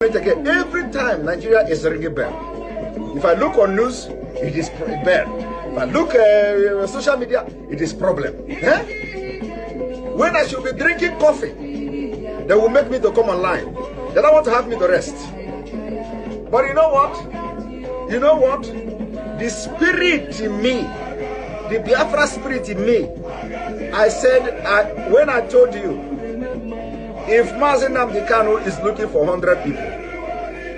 Again, every time Nigeria is ringing bell. If I look on news, it is bell. If I look social media, it is problem. When I should be drinking coffee, they will make me to come online. They don't want to have me to rest. But you know what? You know what? The spirit in me, the Biafra spirit in me, I said, when I told you, if Mazi Nnamdi Kanu is looking for 100 people,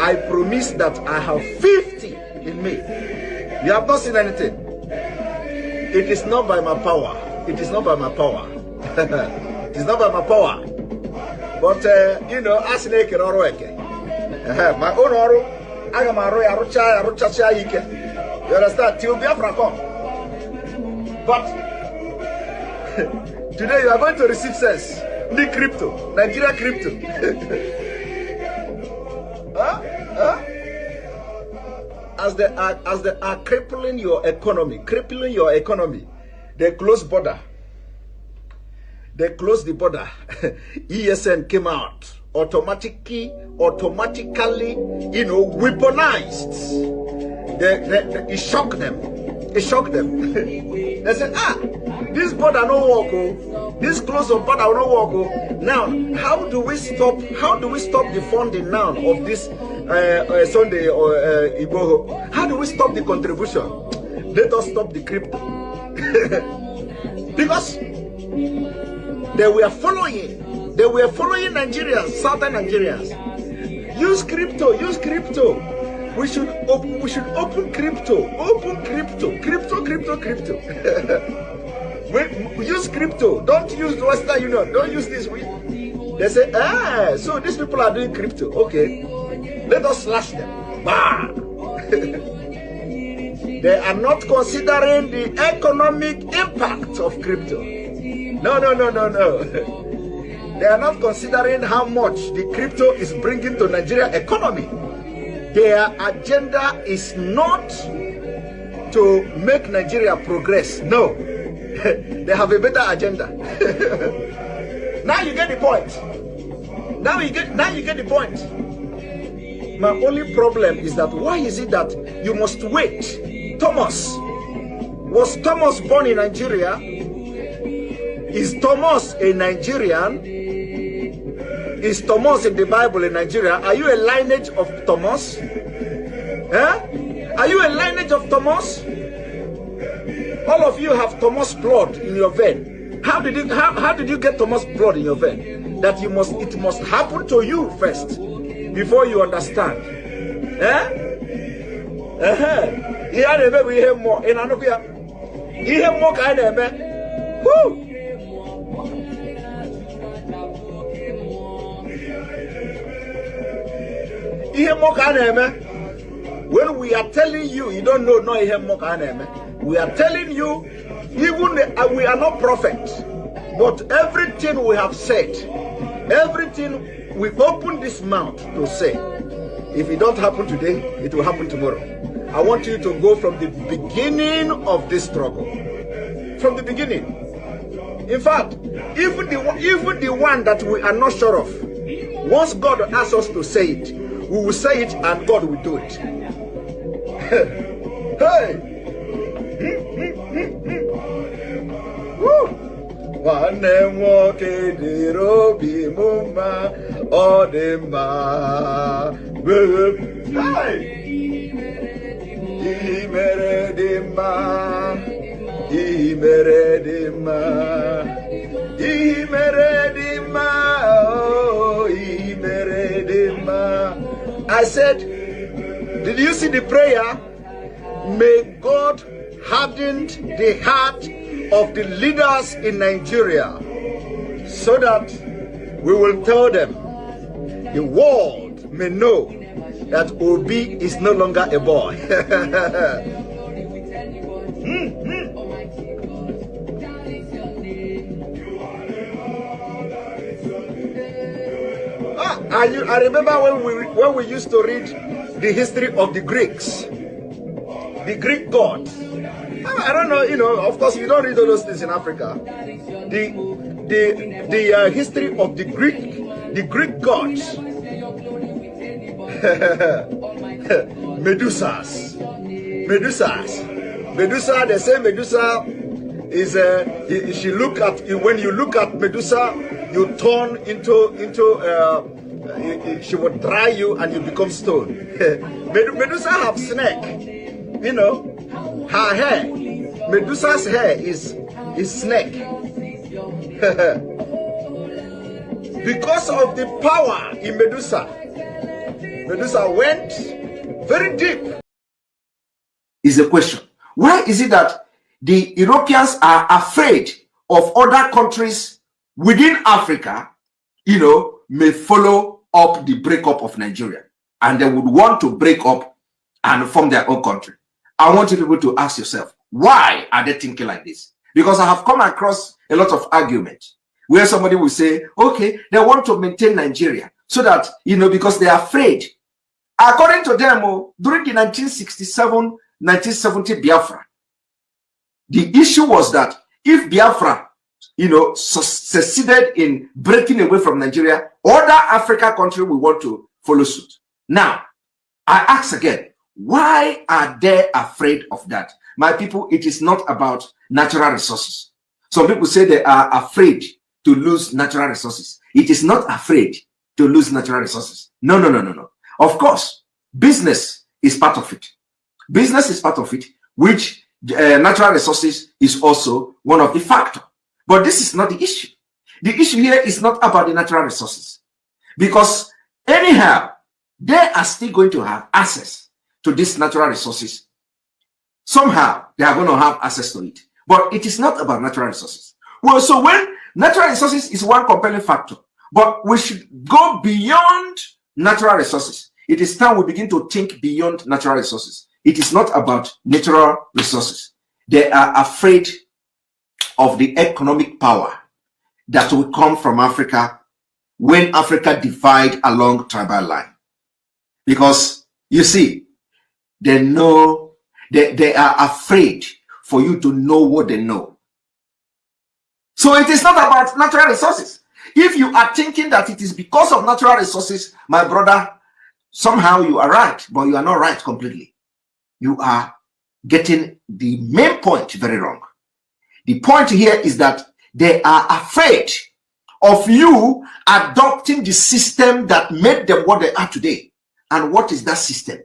I promise that I have 50 in me. You have not seen anything. It is not by my power. It is not by my power. It is not by my power. But, you know, as my own oru, I am a you understand? Till Biafra come. But, today you are going to receive sense. The crypto, Nigeria crypto. As they are crippling your economy, they close border. They close the border. ESN came out automatically, you know, weaponized. It shocked them. It shocked them. They said, this border no work, oh. This close of border no work, oh. Now, how do we stop the funding now of this Sunday or Igboho? How do we stop the contribution? Let us stop the crypto. Because they were following Nigerians, southern Nigerians. Use crypto. We should open crypto. Use crypto. Don't use the Western Union. Don't use this. They say, so these people are doing crypto. Okay, let us slash them. Bah! They are not considering the economic impact of crypto. No. They are not considering how much the crypto is bringing to Nigeria economy. Their agenda is not to make Nigeria progress. No. They have a better agenda. Now you get the point. Now you get the point. My only problem is that why is it that you must wait? Thomas. Was Thomas born in Nigeria? Is Thomas a Nigerian? Is Thomas in the Bible in Nigeria? Are you a lineage of Thomas? Are you a lineage of Thomas? All of you have Thomas blood in your vein. How did you get Thomas blood in your vein? That it must happen to you first before you understand. We hear more in Anubia. You hear more kind of man. Woo! When we are telling you, you don't know, we are telling you, even we are not prophets, but everything we have said, everything we open this mouth to say, if it don't happen today, it will happen tomorrow. I want you to go from the beginning of this struggle. From the beginning. In fact, even the one that we are not sure of, once God asks us to say it, we will say it and God will do it. Hey! I said, did you see the prayer? May God harden the heart of the leaders in Nigeria so that we will tell them, the world may know that Obi is no longer a boy. I remember when we used to read the history of the Greeks, the Greek gods. I don't know, you know, of course you don't read all those things in Africa. The history of the Greek gods. Medusas. Medusa, they say Medusa is she look at when you look at Medusa, you turn into she will dry you and you become stone. Medusa have snake, you know, her hair. Medusa's hair is snake. Because of the power in Medusa, Medusa went very deep. Is the question. Why is it that the Europeans are afraid of other countries within Africa, you know, may follow up the breakup of Nigeria, and they would want to break up and form their own country? I want you people to ask yourself, why are they thinking like this? Because I have come across a lot of arguments where somebody will say, okay, they want to maintain Nigeria so that, you know, because they are afraid. According to them, during the 1970 Biafra, the issue was that if Biafra, you know, succeeded in breaking away from Nigeria, other African countries will want to follow suit. Now, I ask again, why are they afraid of that? My people, it is not about natural resources. Some people say they are afraid to lose natural resources. It is not afraid to lose natural resources. No. Of course, business is part of it. Business is part of it, which natural resources is also one of the factors. But this is not the issue. The issue here is not about the natural resources. Because anyhow, they are still going to have access to these natural resources. Somehow, they are going to have access to it. But it is not about natural resources. Well, so when natural resources is one compelling factor, but we should go beyond natural resources. It is time we begin to think beyond natural resources. It is not about natural resources. They are afraid of the economic power that will come from Africa when Africa divide along tribal line. Because you see, they know, they are afraid for you to know what they know. So it is not about natural resources. If you are thinking that it is because of natural resources, my brother, somehow you are right, but you are not right completely. You are getting the main point very wrong. The point here is that they are afraid of you adopting the system that made them what they are today. And what is that system?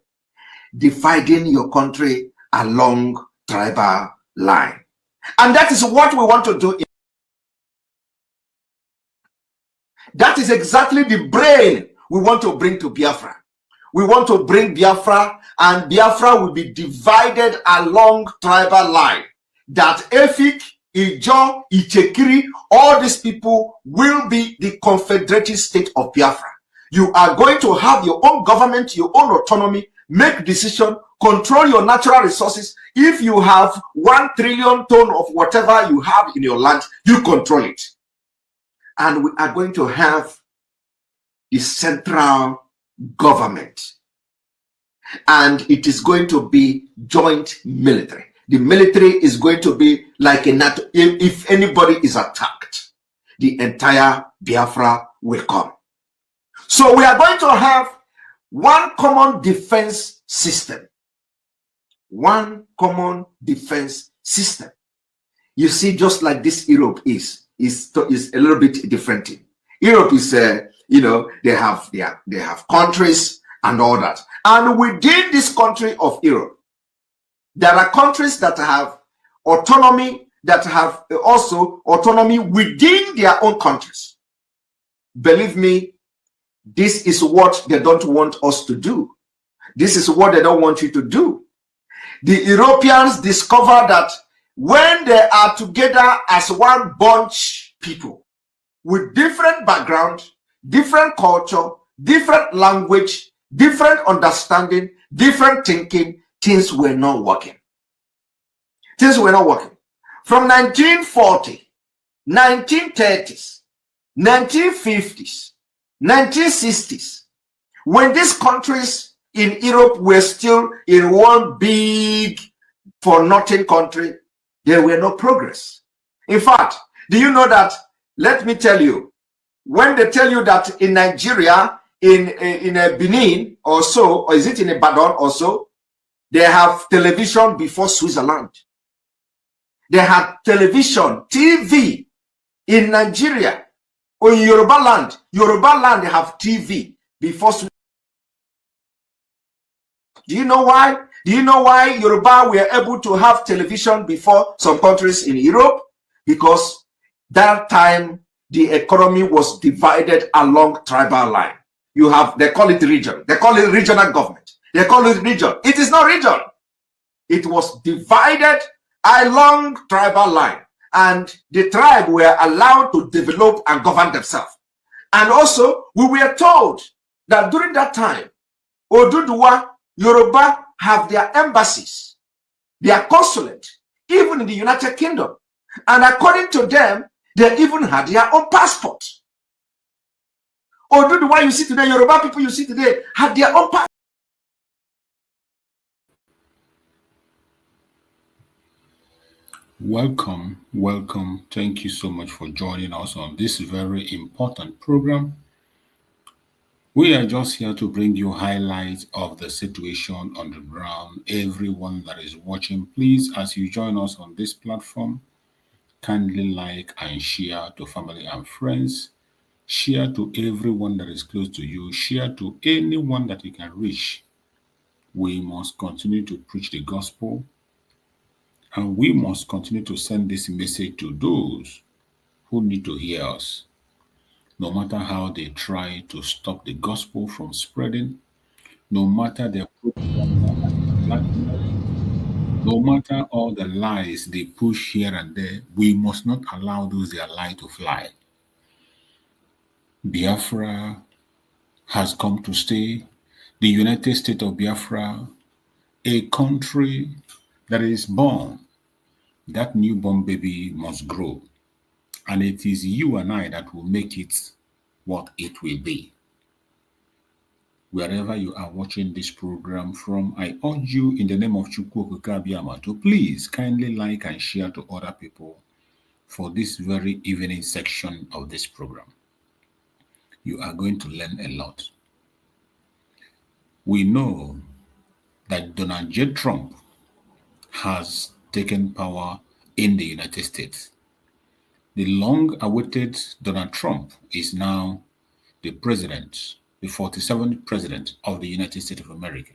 Dividing your country along tribal line. And that is what we want to do. That is exactly the brain we want to bring to Biafra. We want to bring Biafra, and Biafra will be divided along tribal line. That Efik, Ijo, Ichekiri, all these people will be the confederated state of Biafra. You are going to have your own government, your own autonomy, make decision, control your natural resources. If you have 1 trillion ton of whatever you have in your land, you control it. And we are going to have the central government. And it is going to be joint military. The military is going to be like a NATO. If anybody is attacked, the entire Biafra will come. So we are going to have one common defense system. One common defense system. You see, just like this Europe is a little bit different. Europe is, you know, they have countries and all that. And within this country of Europe, there are countries that have autonomy, that have also autonomy within their own countries. Believe me, this is what they don't want us to do. This is what they don't want you to do. The Europeans discover that when they are together as one bunch people with different background, different culture, different language, different understanding, different thinking, things were not working. Things were not working. From 1940, 1930s, 1950s, 1960s, when these countries in Europe were still in one big for nothing country, there were no progress. In fact, do you know that, let me tell you, when they tell you that in Nigeria, in a Benin or so, or is it in Ibadan or so, they have television before Switzerland. They have television, TV in Nigeria or in Yoruba land. Yoruba land, they have TV before Switzerland. Do you know why? Do you know why Yoruba were able to have television before some countries in Europe? Because that time the economy was divided along tribal line. You have, they call it region. They call it regional government. They call it region. It is not region. It was divided along tribal line. And the tribe were allowed to develop and govern themselves. And also, we were told that during that time, Oduduwa, Yoruba have their embassies, their consulate, even in the United Kingdom. And according to them, they even had their own passport. Oduduwa you see today, Yoruba people you see today, had their own passport. Welcome. Thank you so much for joining us on this very important program. We are just here to bring you highlights of the situation on the ground. Everyone that is watching, please, as you join us on this platform, kindly like and share to family and friends. Share to everyone that is close to you. Share to anyone that you can reach. We must continue to preach the gospel. And we must continue to send this message to those who need to hear us. No matter how they try to stop the gospel from spreading, no matter their propaganda and blackmail, no matter all the lies they push here and there, we must not allow those their lie to fly. Biafra has come to stay. The United States of Biafra, a country that is born, that newborn baby must grow. And it is you and I that will make it what it will be. Wherever you are watching this program from, I urge you in the name of Chukwu Okike to please kindly like and share to other people for this very evening section of this program. You are going to learn a lot. We know that Donald J. Trump has taken power in the United States. The long-awaited Donald Trump is now the president, the 47th president of the United States of America.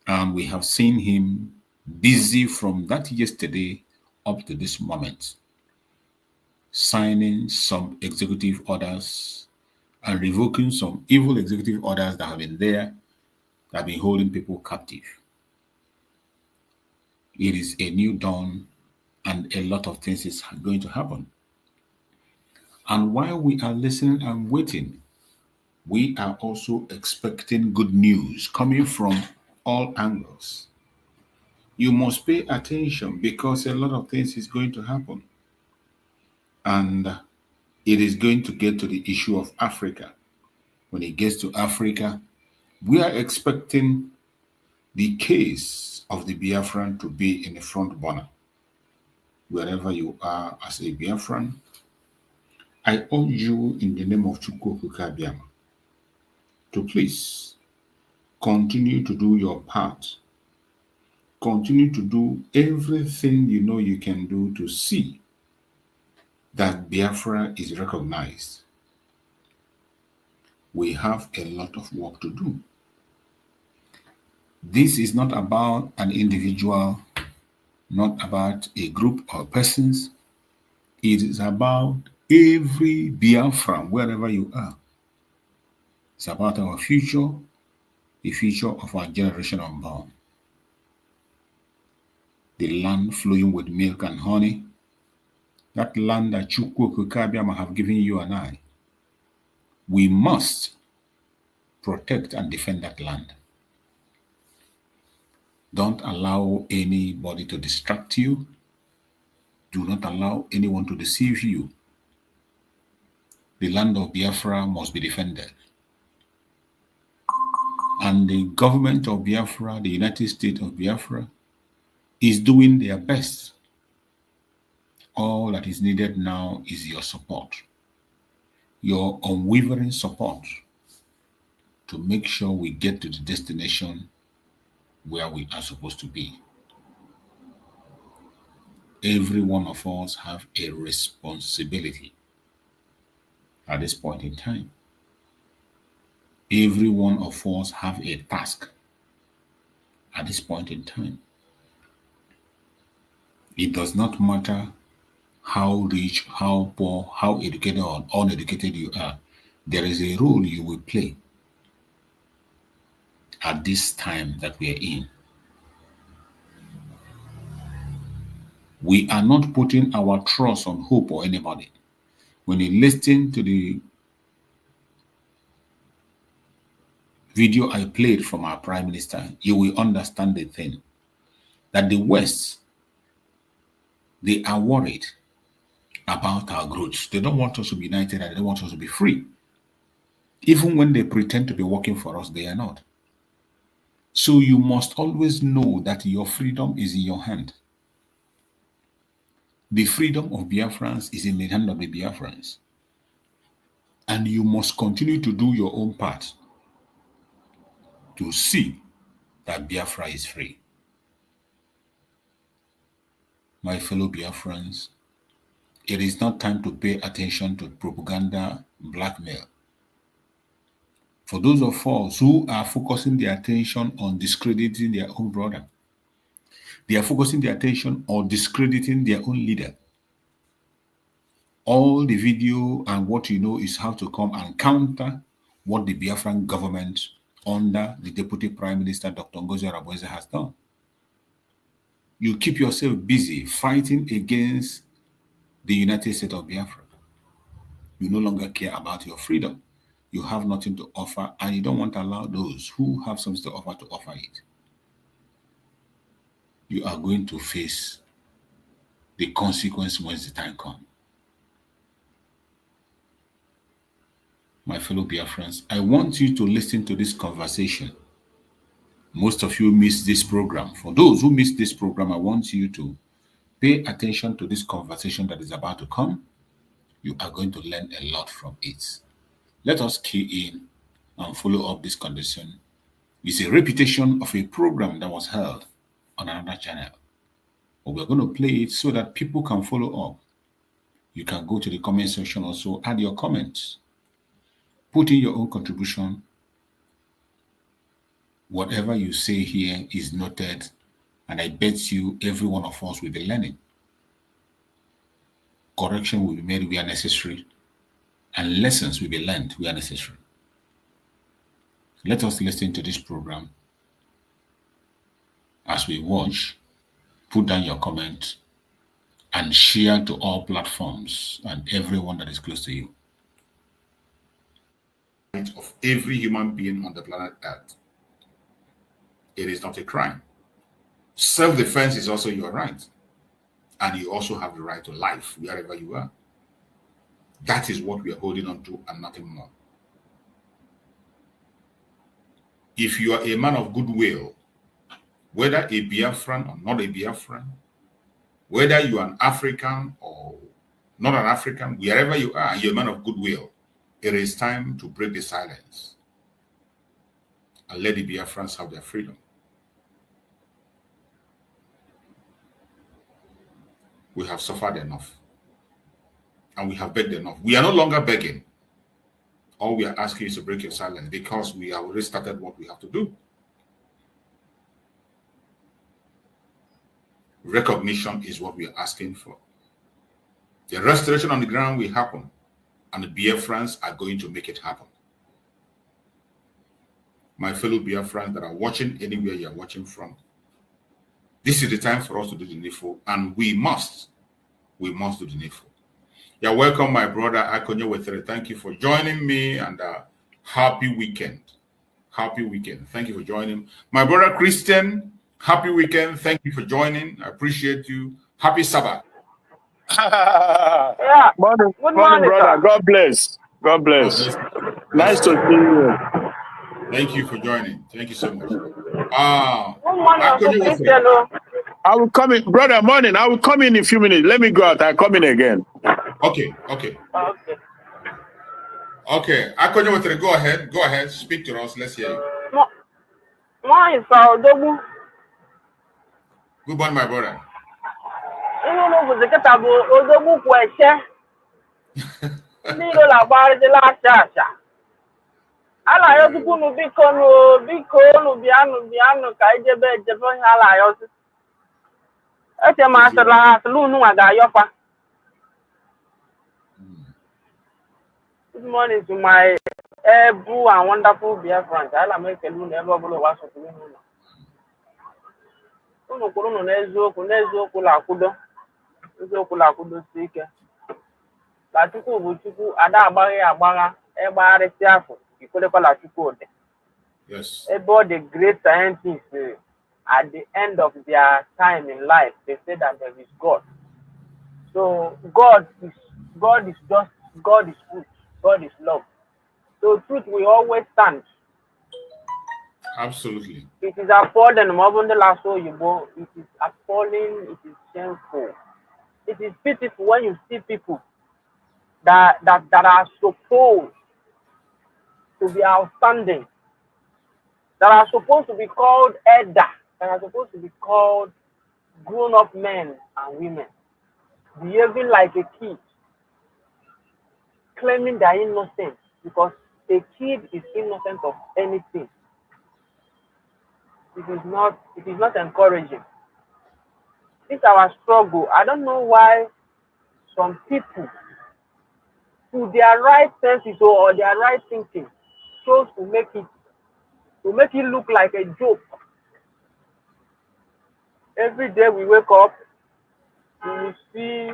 And we have seen him busy from that yesterday up to this moment, signing some executive orders and revoking some evil executive orders that have been there, that have been holding people captive. It is a new dawn, and a lot of things is going to happen. And while we are listening and waiting, we are also expecting good news coming from all angles. You must pay attention because a lot of things is going to happen. And it is going to get to the issue of Africa. When it gets to Africa, we are expecting the case of the Biafran to be in the front burner. Wherever you are as a Biafran, I urge you in the name of Chukwu Okike to please continue to do your part. Continue to do everything you know you can do to see that Biafra is recognized. We have a lot of work to do. This is not about an individual, not about a group of persons. It is about every Biafran, wherever you are. It's about our future, the future of our generation unborn. The land flowing with milk and honey, that land that Chukwu Okike have given you and I. We must protect and defend that land. Don't allow anybody to distract you. Do not allow anyone to deceive you. The land of Biafra must be defended. And the government of Biafra, the United States of Biafra, is doing their best. All that is needed now is your support, your unwavering support. to make sure we get to the destination where we are supposed to be. Every one of us have a responsibility at this point in time. Every one of us have a task at this point in time. It does not matter how rich, how poor, how educated or uneducated you are. There is a role you will play at this time that we are in. We are not putting our trust on hope or anybody. When you listen to the video I played from our Prime Minister, you will understand the thing. That the West, they are worried about our growth. They don't want us to be united and they don't want us to be free. Even when they pretend to be working for us, they are not. So you must always know that your freedom is in your hand. The freedom of Biafrans is in the hand of the Biafrans. And you must continue to do your own part to see that Biafra is free. My fellow Biafrans, it is not time to pay attention to propaganda, blackmail. For those of us who are focusing their attention on discrediting their own brother, they are focusing their attention on discrediting their own leader. All the video and what you know is how to come and counter what the Biafran government under the Deputy Prime Minister, Dr. Ngozi Arabweze, has done. You keep yourself busy fighting against the United States of Biafra. You no longer care about your freedom. You have nothing to offer, and you don't want to allow those who have something to offer it. You are going to face the consequence when the time comes. My fellow Biafrans, I want you to listen to this conversation. Most of you missed this program. For those who missed this program, I want you to pay attention to this conversation that is about to come. You are going to learn a lot from it. Let us key in and follow up this condition. It's a repetition of a program that was held on another channel. But we're going to play it so that people can follow up. You can go to the comment section also, add your comments. Put in your own contribution. Whatever you say here is noted, and I bet you every one of us will be learning. Correction will be made where necessary, and lessons will be learned where necessary. Let us listen to this program. As we watch, put down your comment and share to all platforms and everyone that is close to you. Of every human being on the planet Earth. It is not a crime. Self-defense is also your right. And you also have the right to life wherever you are. That is what we are holding on to and nothing more. If you are a man of goodwill, whether a Biafran or not a Biafran, whether you are an African or not an African, wherever you are, you're a man of goodwill, it is time to break the silence and let the Biafrans have their freedom. We have suffered enough and we have begged enough. We are no longer begging. All we are asking is to break your silence because we have already started what we have to do. Recognition is what we are asking for. The restoration on the ground will happen, and the Biafrans are going to make it happen. My fellow Biafrans that are watching anywhere you are watching from, this is the time for us to do the needful, and we must do the needful. Yeah, welcome my brother Akonye Wetere. Thank you for joining me, and happy weekend. Happy weekend. Thank you for joining. My brother Christian, happy weekend. Thank you for joining. I appreciate you. Happy Sabbath. Yeah. Morning, brother. Sir. God bless. God bless. Nice to see you. Thank you for joining. Thank you so much. I will come in, brother. Morning. I will come in a few minutes. Let me go out. I'll come in again. Okay. Okay, Akonyo, go ahead. Go ahead. Speak to us. Let's hear you. Good morning, my brother. Ala tupu nu biko nu bianu ka ijebe ala yosu. Eche ma asala aslu nu aga yofa. Good morning to my able and wonderful Biafrans. Ala make lu na ebe obulu wa so kulu nu. Unu kwuru nu n'eziokwu la akwudo si ike. La Chukwu bụ Chukwu ada agbaghi agbagha egbagharịsị afọ ikwerekwala Chukwu ode. Yes. About the great scientists at the end of their time in life, they say that there is God. So God is just God is truth, God is love. So truth will always stand. Absolutely. It is appalling, more the last you go. It is appalling. It is shameful. It is pitiful when you see people that are supposed to be outstanding, that are supposed to be called elder, that are supposed to be called grown-up men and women, behaving like a kid, claiming their innocence, because a kid is innocent of anything. It is not encouraging. This is our struggle. I don't know why some people, to their right senses or their right thinking, chose to make it look like a joke. Every day we wake up, we will see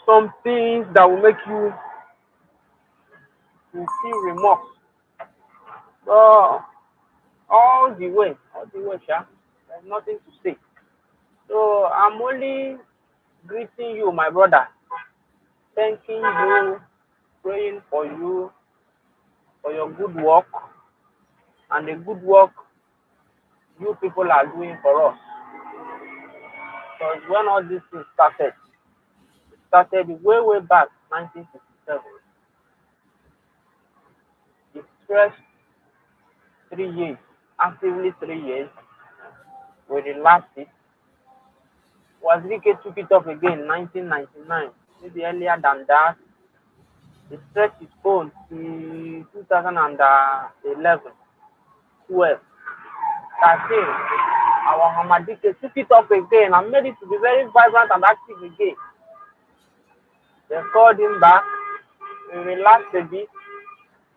some things that will make you feel remorse. All the way, Sha. There's nothing to say. So I'm only greeting you, my brother, thanking you, praying for you, for your good work, and the good work you people are doing for us. Because when all these things started, it started way back, 1967. It stretched 3 years, actively 3 years. We relaxed it. Wazirike took it up again in 1999, maybe earlier than that. It stretched its own to 2011, 12, 13. Our Hamadike took it up again and made it to be very vibrant and active again. They called him back. We relaxed a bit.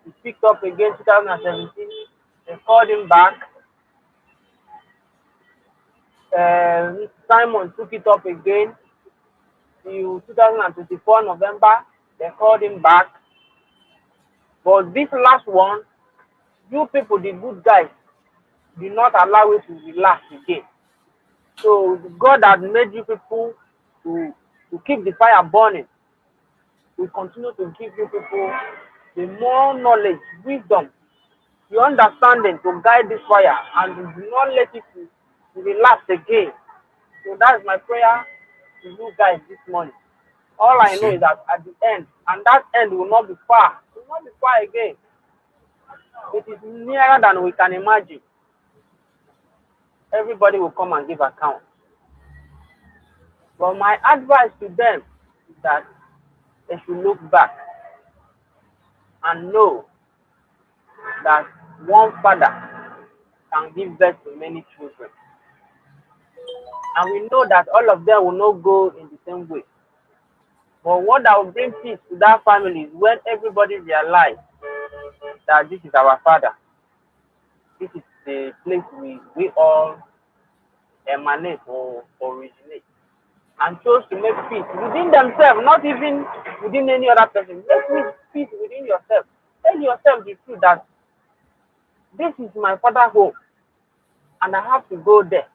He picked up again 2017. They called him back. Simon took it up again till 2024 November. They called him back. But this last one, you people, the good guys, did not allow it to relax again. So God had made you people to keep the fire burning. We continue to give you people the more knowledge, wisdom, the understanding to guide this fire, and do not let it to relax again. So that's my prayer to you guys this morning. All I know is that at the end, and that end will not be far. It will not be far again. It is nearer than we can imagine. Everybody will come and give account. But my advice to them is that they should look back and know that one father can give birth to many children. And we know that all of them will not go in the same way. But what that will bring peace to that family is when everybody realizes that this is our father. This is the place we all emanate or originate. And chose to make peace within themselves, not even within any other person. Make peace within yourself. Tell yourself the truth that this is my father's home and I have to go there.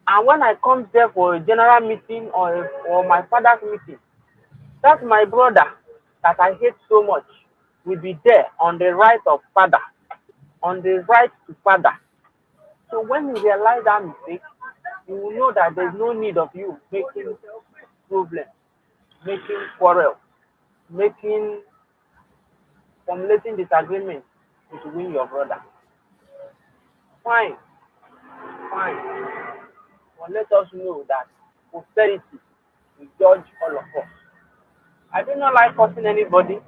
And when I come there for a general meeting or my father's meeting, that's my brother that I hate so much will be there on the right of father, on the right to father. So when you realize that mistake, you will know that there's no need of you making problems, making quarrel, making formulating disagreement to win your brother. Fine. But let us know that posterity will judge all of us. I do not like cursing anybody.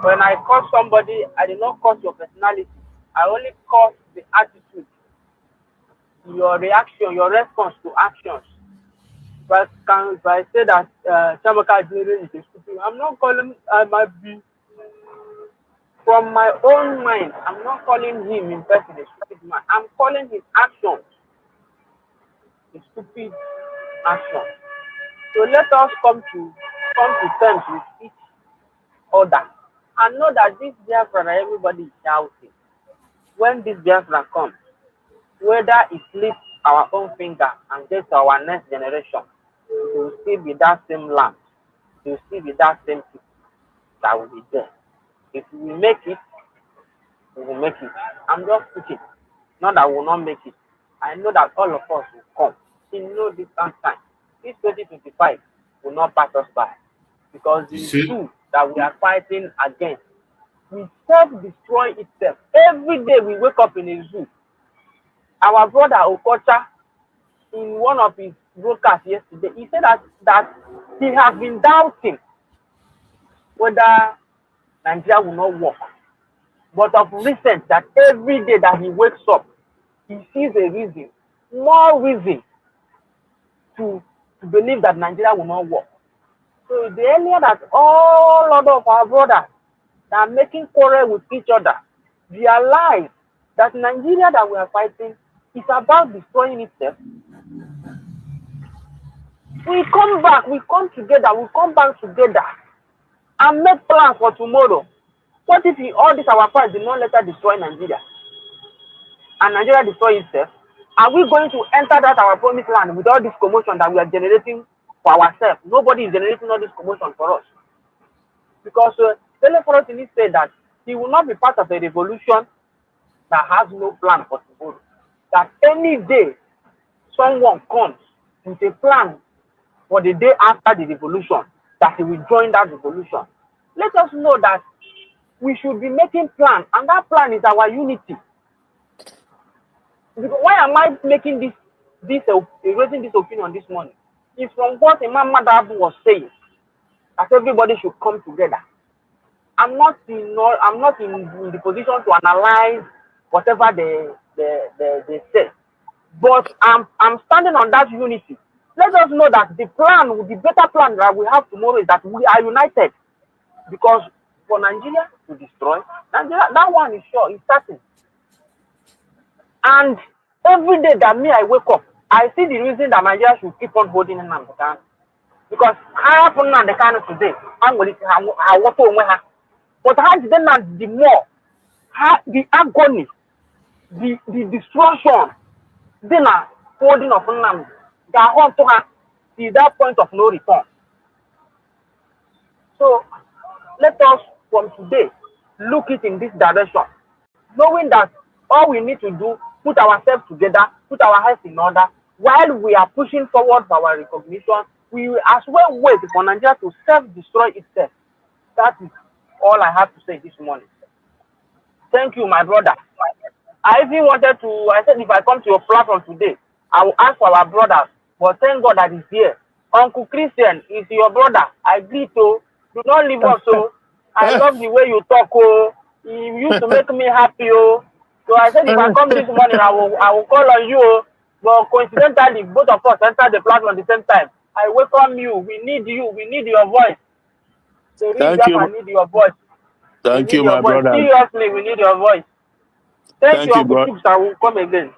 When I curse somebody, I did not curse your personality. I only curse the attitude, your reaction, your response to actions. If I say that Chamaka Jere is a stupid, I'm not calling my B. From my own mind, I'm not calling him in person a stupid man. I'm calling his actions a stupid action. So let us come to terms with each other and know that this Biafra that everybody is shouting, when this Biafra comes, whether it slips our own finger and gets to our next generation, it will still be that same land, it will still be that same people that will be there. If we make it, we will make it. I'm just speaking, not that we will not make it. I know that all of us will come in no distant time. This 2025 will not pass us by, because the zoo that we are fighting against will self-destroy itself. Every day we wake up in a zoo. Our brother Okocha, in one of his broadcasts yesterday, he said that he has been doubting whether Nigeria will not work. But of recent, that every day that he wakes up, he sees a reason, more reason to believe that Nigeria will not work. So the earlier that all of our brothers that are making quarrel with each other realize that Nigeria that we are fighting is about destroying itself, we come back, we come together, we come back together and make plans for tomorrow. What if all this our fight did not let us destroy Nigeria and Nigeria destroy itself? Are we going to enter that our promised land with all this commotion that we are generating for ourselves? Nobody is generating all this commotion for us. Because Teleforotini said that he will not be part of a revolution that has no plan for tomorrow. That any day someone comes with a plan for the day after the revolution, that he will join that revolution. Let us know that we should be making plans, and that plan is our unity. Because why am I making raising this opinion this morning? It's from what Imam Madabu was saying, that everybody should come together. I'm not in the position to analyze whatever they say, but I'm standing on that unity. Let us know that the better plan that we have tomorrow is that we are united. Because for Nigeria to destroy, Nigeria, that one is sure, it's certain. And every day that I wake up, I see the reason that Nigeria should keep on holding Nnamdi Kanu. Because how happened Nnamdi Kanu today? But how did the more, the agony, the destruction, then holding of Nnamdi, they are on to her to that point of no return. So let us from today look it in this direction, knowing that all we need to do, put ourselves together, put our heads in order, while we are pushing forward for our recognition, we will as well wait for Nigeria to self-destroy itself. That is all I have to say this morning. Thank you, my brother. I even wanted to, I said if I come to your platform today, I will ask for our brothers, but thank God that he's here. Uncle Christian is your brother. I agree to. Do not leave us, so I love the way you talk, oh. You used to make me happy, oh. So I said if I come this morning, I will call on you, oh. But coincidentally, both of us entered the platform at the same time. I welcome you. We need you. We need your voice. So Thank you. I need your voice. Thank you, my brother. Seriously, we need your voice. Thank you, Uncle God. Chips. I will come again.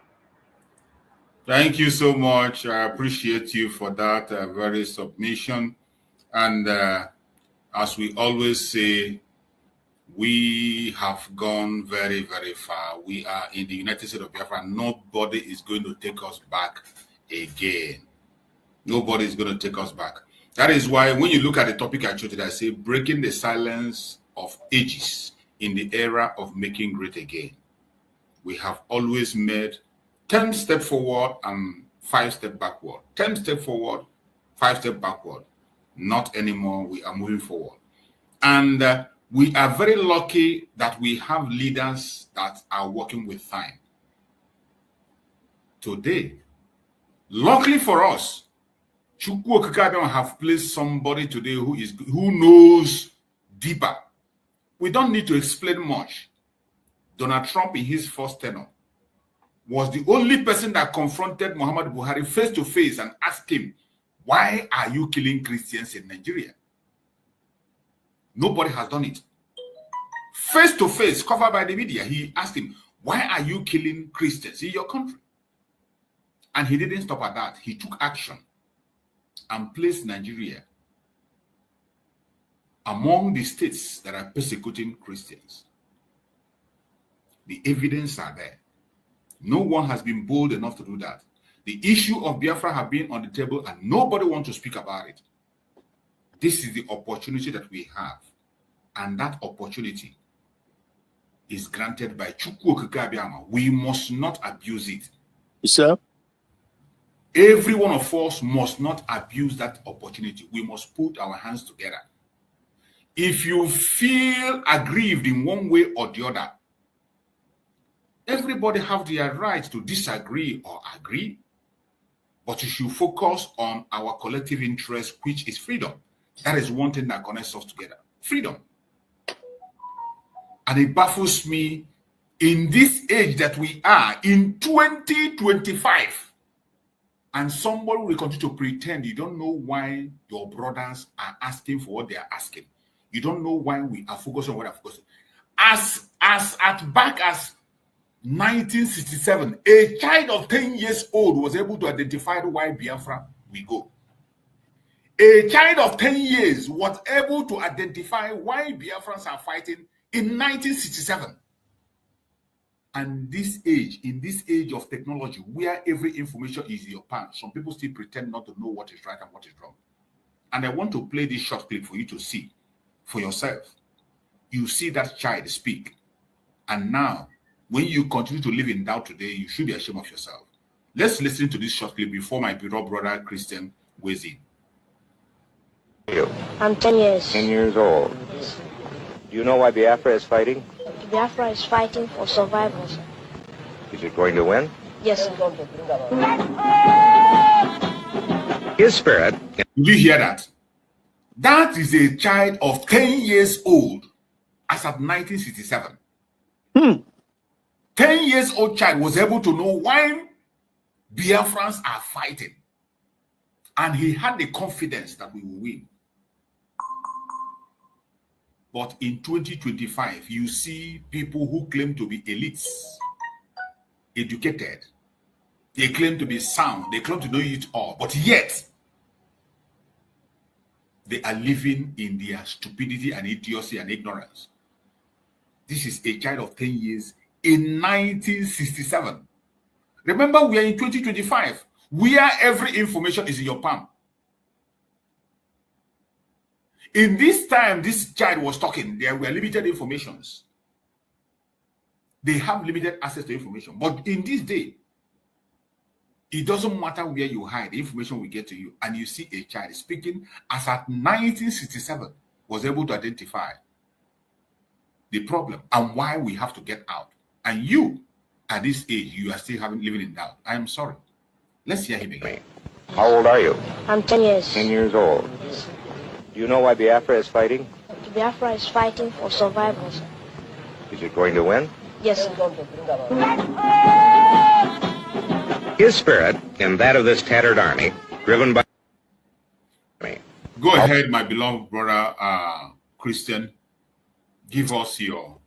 Thank you so much. I appreciate you for that very submission. And as we always say, we have gone very, very far. We are in the United States of Biafra. Nobody is going to take us back again. Nobody is going to take us back. That is why when you look at the topic I chose today, I say breaking the silence of ages in the era of making great again. We have always made 10 steps forward and 5 steps backward. 10 steps forward, 5 steps backward. Not anymore. We are moving forward. And We are very lucky that we have leaders that are working with time. Today, luckily for us, Chukwu Okike have placed somebody today who knows deeper. We don't need to explain much. Donald Trump in his first tenure was the only person that confronted Muhammad Buhari face to face and asked him, why are you killing Christians in Nigeria? Nobody has done it. Face to face, covered by the media, he asked him, why are you killing Christians in your country? And he didn't stop at that. He took action and placed Nigeria among the states that are persecuting Christians. The evidence are there. No one has been bold enough to do that. The issue of Biafra have been on the table and nobody wants to speak about it. This is the opportunity that we have. And that opportunity is granted by Chukwu Okike Abiama. We must not abuse it. Sir? Every one of us must not abuse that opportunity. We must put our hands together. If you feel aggrieved in one way or the other, everybody have their right to disagree or agree, but you should focus on our collective interest, which is freedom. That is one thing that connects us together. Freedom. And it baffles me in this age that we are, in 2025, and somebody will continue to pretend you don't know why your brothers are asking for what they are asking. You don't know why we are focusing on what we are focusing. As back as 1967, a child of 10 years old was able to identify why Biafra we go. A child of 10 years was able to identify why Biafrans are fighting in 1967. And this age, in this age of technology, where every information is in your palm, some people still pretend not to know what is right and what is wrong. And I want to play this short clip for you to see for yourself. You see that child speak. And now, when you continue to live in doubt today, you should be ashamed of yourself. Let's listen to this short clip before my beloved brother Christian weighs in. I'm 10 years. 10 years old. Do you know why Biafra is fighting? Biafra is fighting for survival. Is it going to win? Yes, sir. His spirit. Did you hear that? That is a child of 10 years old as of 1967. 10 years old child was able to know why Biafrans are fighting. And he had the confidence that we will win. But in 2025, you see people who claim to be elites, educated. They claim to be sound. They claim to know it all. But yet, they are living in their stupidity and idiocy and ignorance. This is a child of 10 years in 1967. Remember, we are in 2025, where every information is in your palm. In this time, this child was talking, there were limited informations. They have limited access to information. But in this day, it doesn't matter where you hide, the information will get to you. And you see a child speaking as at 1967 was able to identify the problem and why we have to get out. And you, at this age, you are still living in doubt. I am sorry. Let's hear him again. How old are you? I'm 10 years. 10 years old. Do you know why Biafra is fighting? Biafra is fighting for survival. Is it going to win? Yes, sir. His spirit and that of this tattered army, driven by... Go ahead, my beloved brother, Christian. Give us your...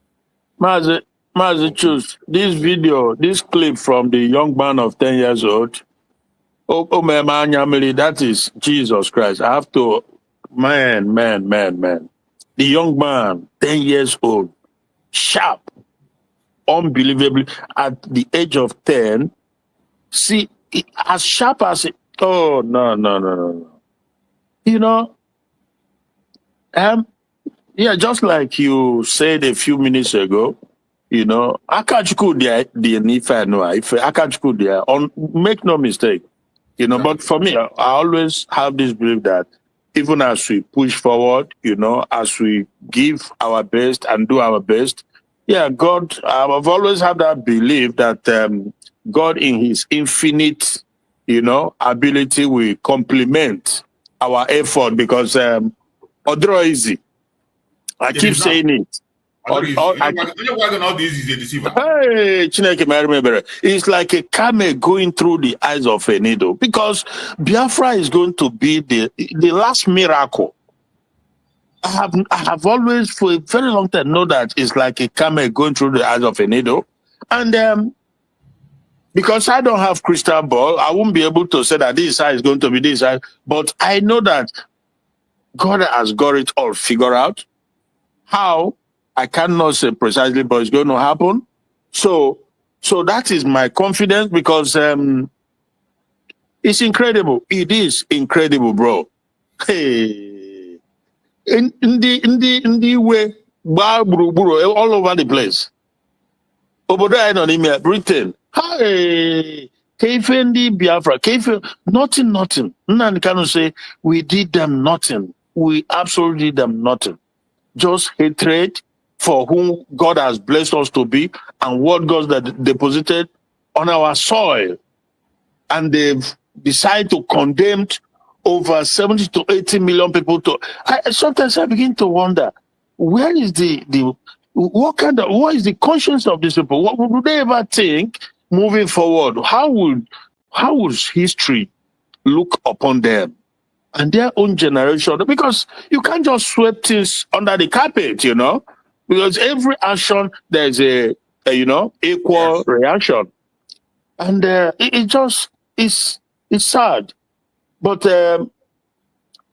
Mazi Chus, this video, this clip from the young man of 10 years old, that is Jesus Christ. I have to... Man. The young man, 10 years old, sharp, unbelievably, at the age of 10, see, as sharp as it, oh, no. You know, yeah, just like you said a few minutes ago, you know, make no mistake, you know, but for me, I always have this belief that even as we push forward, as we give our best and do our best. Yeah, God, I've always had that belief that God in his infinite, ability will complement our effort because Odro easy. I keep saying it. Hey, Chineke, may I remember. It's like a camel going through the eyes of a needle because Biafra is going to be the last miracle. I have always, for a very long time, know that it's like a camel going through the eyes of a needle. And because I don't have crystal ball, I won't be able to say that this side is going to be this side. But I know that God has got it all figured out. How? I cannot say precisely, but it's going to happen. So that is my confidence because it's incredible. It is incredible, bro. Hey, in the way, all over the place. Obodo I know in Britain. Hey, Kefendi Biafra, nothing. None can say we did them nothing. We absolutely did them nothing. Just hatred for whom God has blessed us to be and what God has deposited on our soil. And they've decided to condemn over 70 to 80 million people to. Sometimes I begin to wonder, where is what is the conscience of these people? What would they ever think moving forward? How would history look upon them and their own generation? Because you can't just sweep things under the carpet, because every action there's a equal reaction, and it just it's sad. But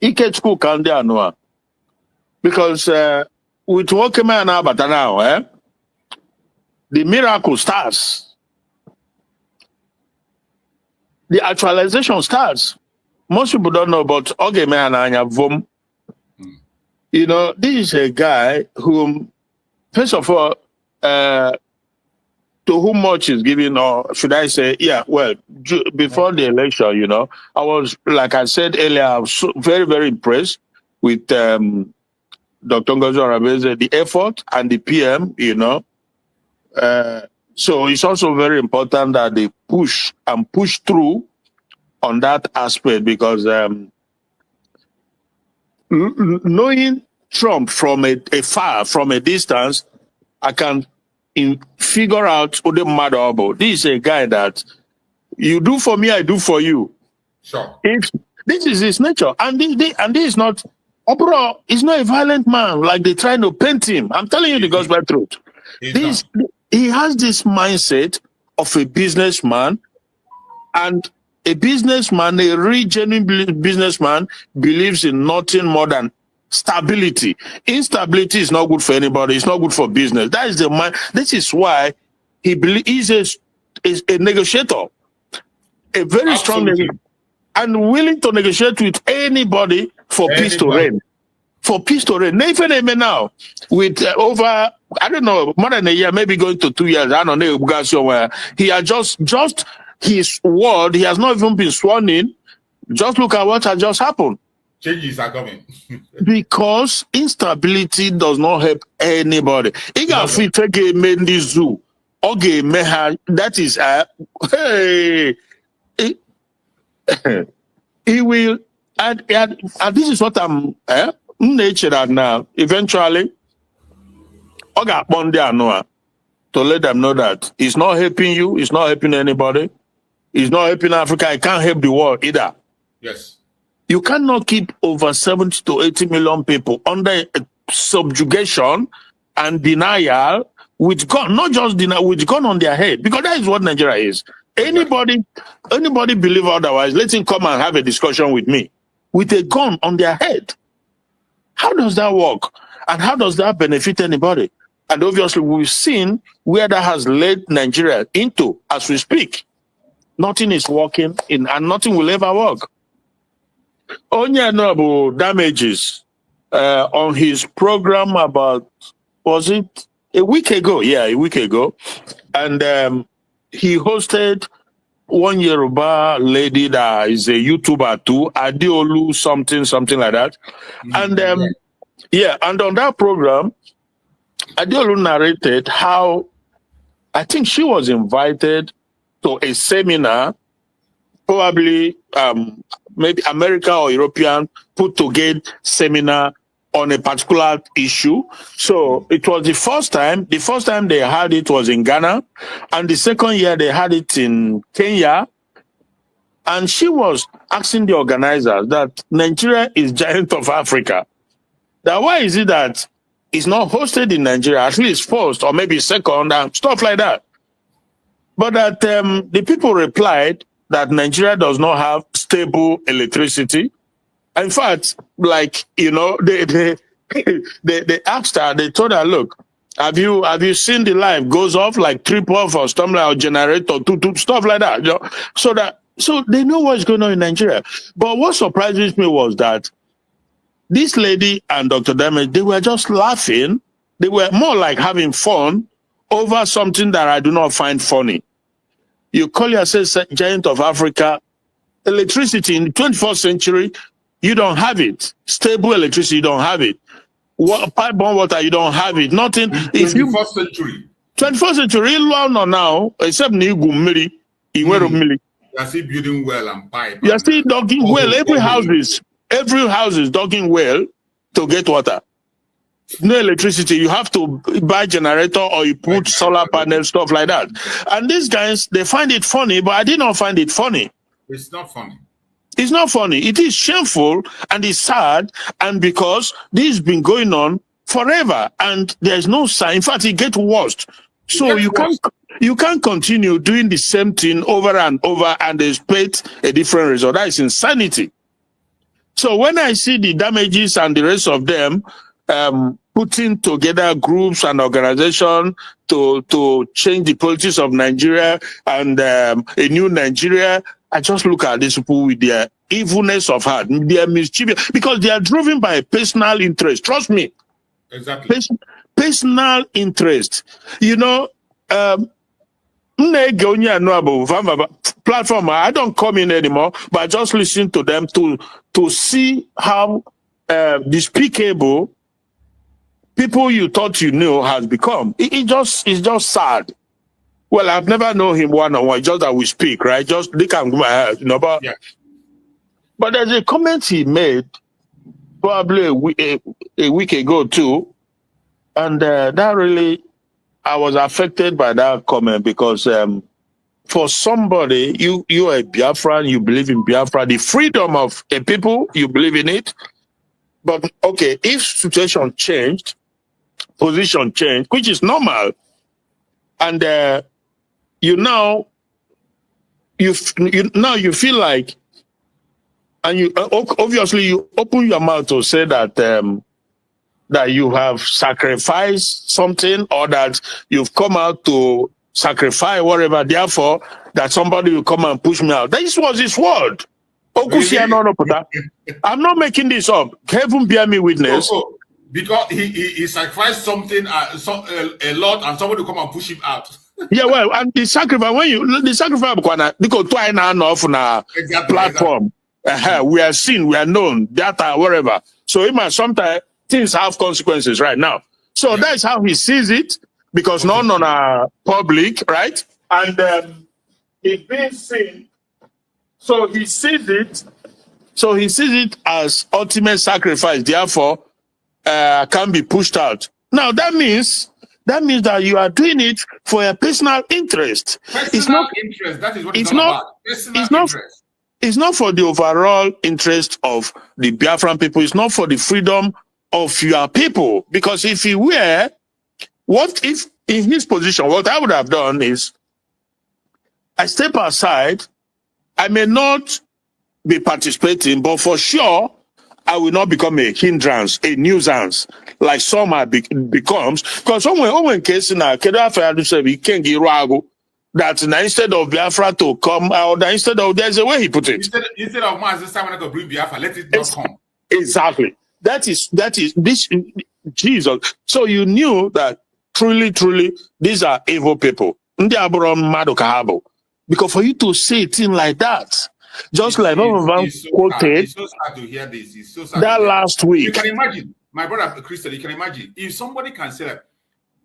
Ikechukwu can there know because with what came out now, the miracle starts, the actualization starts. Most people don't know, but okay, man, this is a guy whom, first of all, to whom much is given, or should I say, before the election, I was, like I said earlier, I was very, very impressed with Dr. Ngozi Arabeze, the effort and the PM, so it's also very important that they push through on that aspect because knowing Trump from a distance, I can figure out what the matter about. This is a guy that you do for me, I do for you. Sure. If this is his nature, and this is not, bro, he's not a violent man like they're trying to paint him. I'm telling you the gospel truth. He has this mindset of a businessman, and a businessman, a real genuine businessman, believes in nothing more than stability. Instability is not good for anybody. It's not good for business. That is the man. This is why he's a negotiator, a very strong negotiator, and willing to negotiate with anybody for peace to reign. For peace to reign. Even now, with over, I don't know, more than a year, maybe going to 2 years, I don't know, where he has just his word, he has not even been sworn in. Just look at what has just happened. Changes are coming. Because instability does not help anybody. That is, he will, and this is what I'm nature that now. Eventually, to let them know that it's not helping you, it's not helping anybody, it's not helping Africa, it can't help the world either. Yes. You cannot keep over 70 to 80 million people under subjugation and denial with gun, not just denial, with gun on their head, because that is what Nigeria is. Anybody believe otherwise, let him come and have a discussion with me with a gun on their head. How does that work? And how does that benefit anybody? And obviously, we've seen where that has led Nigeria into as we speak. Nothing is working, and nothing will ever work. Onyanabo damages on his program about, was it a week ago? Yeah, a week ago. And he hosted one Yoruba lady that is a YouTuber too, Adiolu something like that. And yeah, and on that program, Adiolu narrated how I think she was invited to a seminar, probably maybe America or European put together seminar on a particular issue. So it was the first time. The first time they had it was in Ghana, and the second year they had it in Kenya. And she was asking the organizers that Nigeria is giant of Africa. That why is it that it's not hosted in Nigeria, at least first or maybe second, and stuff like that. But that the people replied that Nigeria does not have stable electricity. In fact, like, you know, they asked her, they told her, look, have you seen the light goes off like trip off or something like or generator, stuff like that, you know? So they know what's going on in Nigeria. But what surprises me was that this lady and Dr. Damage, they were just laughing. They were more like having fun over something that I do not find funny. You call yourself giant of Africa. Electricity in the 21st century, you don't have it. Stable electricity, you don't have it. Pipe-borne water, you don't have it. Nothing. If you 21st century. 21st century, now, except Nigu Mili, Iwero Mili. You are still building well and pipe. You are still digging well. Every house is digging well to get water. No electricity. You have to buy generator or you put solar panels, stuff like that. And these guys, they find it funny, but I did not find it funny. It's not funny. It's not funny. It is shameful and it's sad. And because this has been going on forever and there's no sign. In fact, it gets worse. So you can't continue doing the same thing over and over and expect a different result. That is insanity. So when I see the Damages and the rest of them putting together groups and organizations to change the politics of Nigeria and a new Nigeria, I just look at these people with their evilness of heart, their mischievous, because they are driven by personal interest. Trust me. Exactly. Personal interest. You know, platform, I don't come in anymore, but I just listen to them to see how despicable people you thought you knew has become. It's just sad. Well, I've never known him one-on-one, just that we speak, right? Just they can go ahead, you know. But, yeah. But there's a comment he made probably a week ago too, and that really, I was affected by that comment because for somebody, you are a Biafran, you believe in Biafra, the freedom of a people, you believe in it. But okay, if situation changed, position changed, which is normal, and you feel like, and you obviously you open your mouth to say that that you have sacrificed something or that you've come out to sacrifice whatever, therefore that somebody will come and push me out. This was his word. Really? I'm not making this up. Heaven bear me witness. Because he sacrificed something a lot and somebody will come and push him out. Yeah, well, and the sacrifice, because twice now off on a platform, we are seen, we are known, data, whatever. So it might sometimes things have consequences right now. So that's how he sees it, because none on a public, right? And it's being seen. So he sees it. So he sees it as ultimate sacrifice. Therefore, can be pushed out. Now that means that you are doing it for a personal interest. Personal interest. That is what it's all about. Personal interest. It's not for the overall interest of the Biafran people. It's not for the freedom of your people. Because if he were, what if in his position, what I would have done is, I step aside. I may not be participating, but for sure, I will not become a hindrance, a nuisance, like some becomes. Because when case in a that instead of Biafra to come out, instead of, there's a way he put it. Instead of this time when I bring Biafra, let it not come. Exactly. That is this Jesus. So you knew that truly, these are evil people. Because for you to say a thing like that, just like it's so quoted, it's so sad to hear this. It's so sad that last week. You can imagine, my brother Christian, you can imagine if somebody can say that,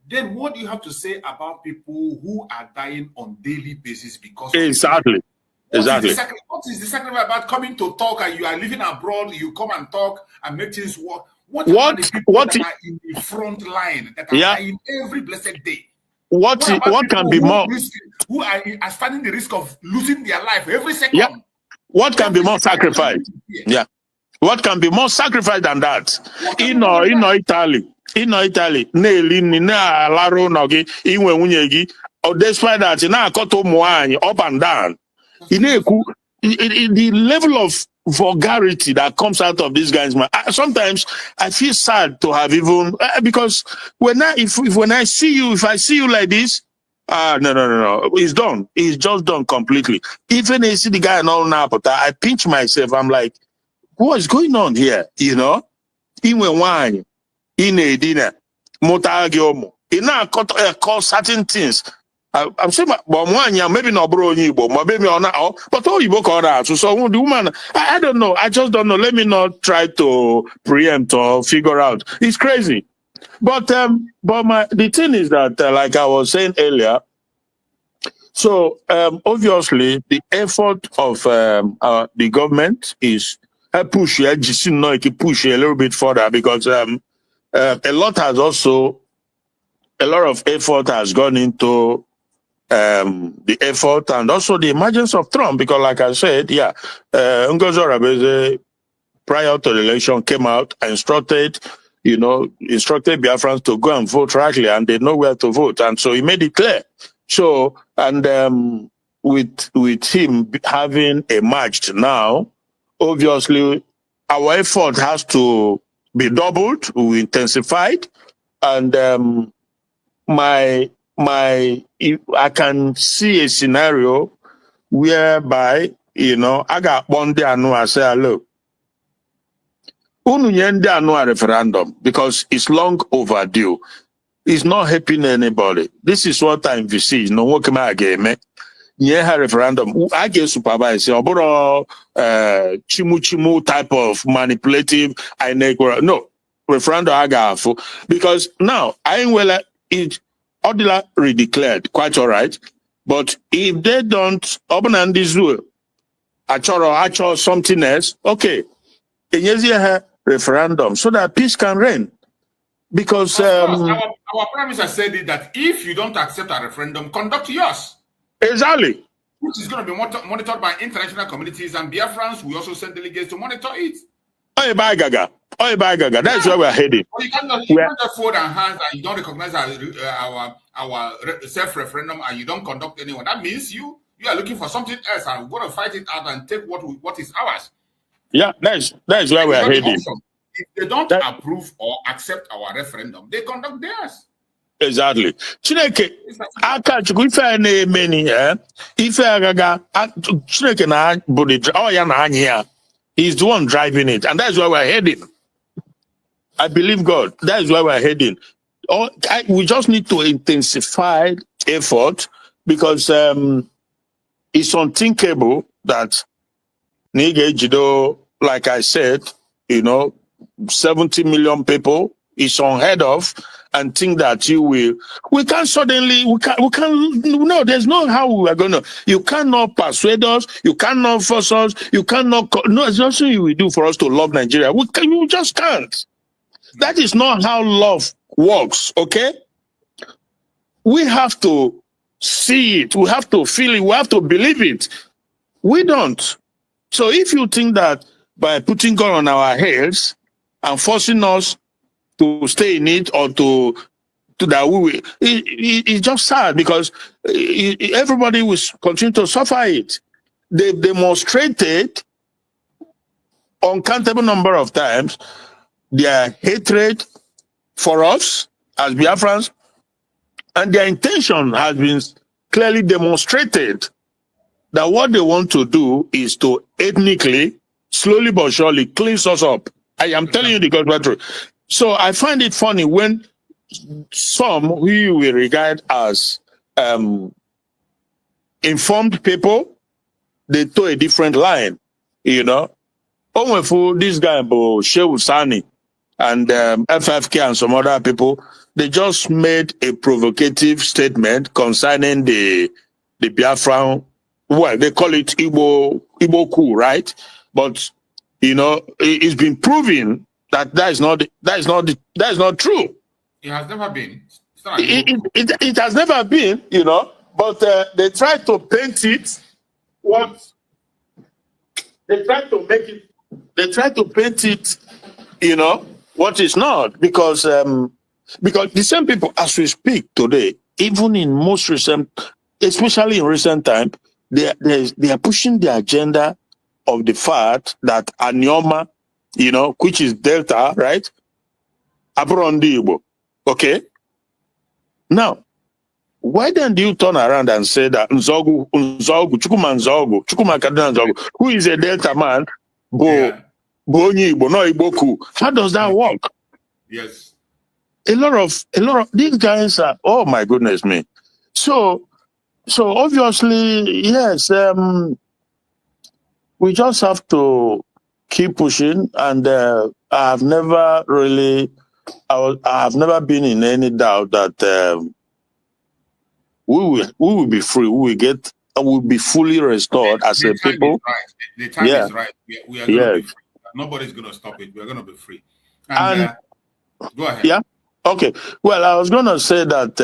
then what do you have to say about people who are dying on daily basis because of exactly. What is the sacrifice about coming to talk and you are living abroad, you come and talk and make things work? What are the people that are in the front line that are dying every blessed day? What can be more? Who are standing the risk of losing their life every second? Yeah. What can be more sacrifice? Yeah. What can be more sacrifice than that? In Italy, despite that, up and down. The level of vulgarity that comes out of these guys, man. Sometimes I feel sad to have even because when I see you, if I see you like this, no, it's done. It's just done completely. Even I see the guy and all now, but I pinch myself. I'm like, what is going on here? You know, even wine, in a dinner, motagiomo, in a call certain things. I'm saying, but maybe not bro, maybe or not, but all you book on that. So the woman, I don't know. I just don't know. Let me not try to preempt or figure out. It's crazy. But the thing is that, like I was saying earlier, so obviously the effort of the government is push a little bit further because a lot of effort has gone into the effort and also the emergence of Trump, because like I said, Ngozi Orebeze prior to the election came out and instructed Biafrans to go and vote rightly, and they know where to vote, and so he made it clear. So, and with him having emerged now, obviously our effort has to be doubled, we intensified, and I can see a scenario whereby, I got one day and I say, look, a referendum because it's long overdue. It's not helping anybody. This is what I envisage. No one can again. Yeah, referendum. I get supervise. Chimu type of manipulative. No referendum. I got because now I ain't well. It ordinarily declared quite all right, but if they don't open and this will, actual something else. Okay, a referendum so that peace can reign. Because our prime minister said it, that if you don't accept a referendum, conduct yours. Exactly. Which is going to be monitored by international communities, and Biafrans will also send delegates to monitor it. Oye, bye, Gaga. That's where we're heading. Well, you can't just fold our hands and you don't recognize our self-referendum and you don't conduct anyone. That means you are looking for something else and we're going to fight it out and take what is ours. Yeah, that's where we're heading. If they don't approve or accept our referendum, they conduct theirs. Exactly. Chineke, Akachukwu ife na-emeni ife agaga Chineke na bụrụ ya na anya. He's the one driving it, and that's where we're heading. I believe God. That is where we're heading. We just need to intensify effort because it's unthinkable that like I said, 70 million people is unheard of, and think that we can't, no, there's no how we are going to, you cannot persuade us, you cannot force us, you cannot, no, there's nothing you will do for us to love Nigeria. You just can't. That is not how love works, okay? We have to see it, we have to feel it, we have to believe it. We don't. So if you think that by putting God on our heads and forcing us to stay in it or to that it's just sad because everybody will continue to suffer it. They've demonstrated uncountable number of times their hatred for us as Biafrans, and their intention has been clearly demonstrated that what they want to do is to ethnically, slowly but surely, cleanse us up. I am telling you the God's truth. So I find it funny when some who we regard as informed people, they tow a different line, you know. For this guy, Shehu Sani, and FFK and some other people, they just made a provocative statement concerning the Biafran. Well, they call it Igbo coup, right? But you know, it's been proven that is not true. It has never been. It has never been, you know. But they try to paint it. They try to make it. They try to paint it, you know, what is not, because the same people as we speak today, even in most recent, especially in recent time, they are pushing the agenda of the fact that Anioma, you know, which is Delta, right? Abrondi Igbo. Okay. Now, why then do you turn around and say that Nzogu, Chukuma Kaduna Nzogu, who is a Delta man, Bonyi Igbo, no Igboku? How does that work? Yes. A lot of these guys are, oh my goodness me. So obviously, yes, we just have to keep pushing, and I've never been in any doubt that we will be free. We will be fully restored as a people. The time is right. We are going to be free. Nobody's going to stop it. We're going to be free. And go ahead. Yeah. Okay. Well, I was going to say that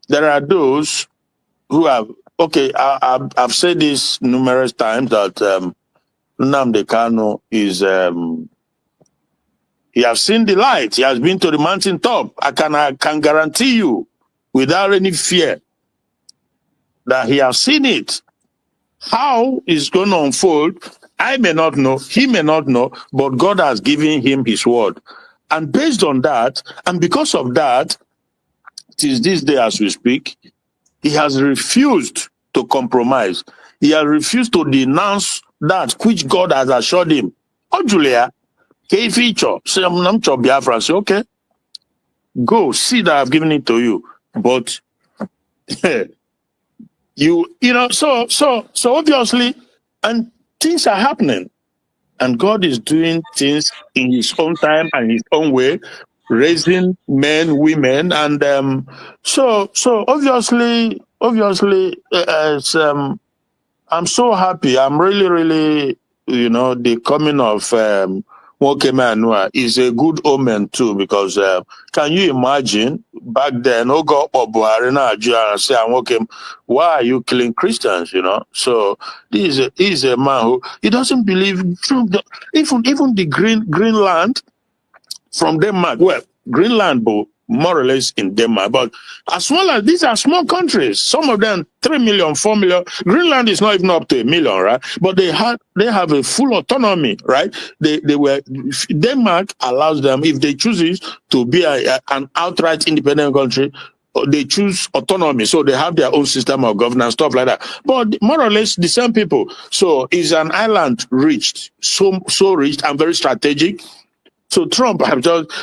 there are those who have. Okay, I've said this numerous times that Nnamdi Kanu is. He has seen the light. He has been to the mountain top. I can guarantee you, without any fear, that he has seen it. How it's going to unfold, I may not know, he may not know, but God has given him his word. And based on that, and because of that, till this day as we speak, he has refused to compromise. He has refused to denounce that which God has assured him. Oh, Julia, say, I'm Biafra. Say, okay, go, see that I've given it to you. But you know, so obviously, and things are happening, and God is doing things in his own time and his own way, raising men, women, and so obviously, I'm so happy. I'm really, you know, the coming of Nwokeme Anua is a good omen too, because can you imagine back then, Ogo Buhari na Nigeria say, why are you killing Christians, you know? So he's a man who, he doesn't believe, even the Greenland from Denmark, well, Greenland, but more or less in Denmark, but as well as these are small countries, some of them 3 million, 4 million. Greenland is not even up to 1 million, right? But they have a full autonomy, right? Denmark allows them, if they choose it, to be an outright independent country. They choose autonomy, so they have their own system of governance, stuff like that. But more or less the same people. So it's an island rich, so rich and very strategic. So Trump,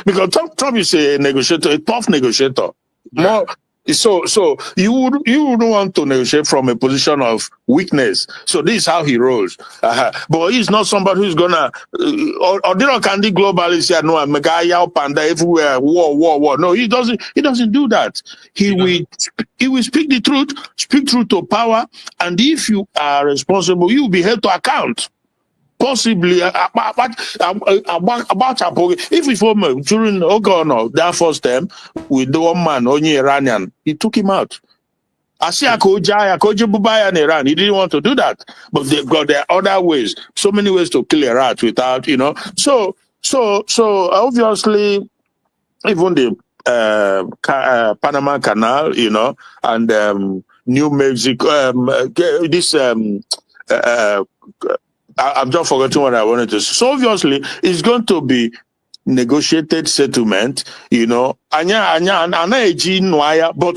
because Trump is a negotiator, a tough negotiator. More, so you wouldn't want to negotiate from a position of weakness. So this is how he rolls. But he's not somebody who's gonna or they don't candy globalist. No, Megaya Panda everywhere, war. No, he doesn't do that. He will speak the truth, speak truth to power, and if you are responsible, you will be held to account. Possibly about if we form during that first term with the one man, only Iranian, he took him out. In Iran, he didn't want to do that, but they've got their other ways, so many ways to kill a rat without, you know. So obviously, even the Panama Canal, you know, and New Mexico, I've just forgotten what I wanted to say. So obviously, it's going to be negotiated settlement, you know. But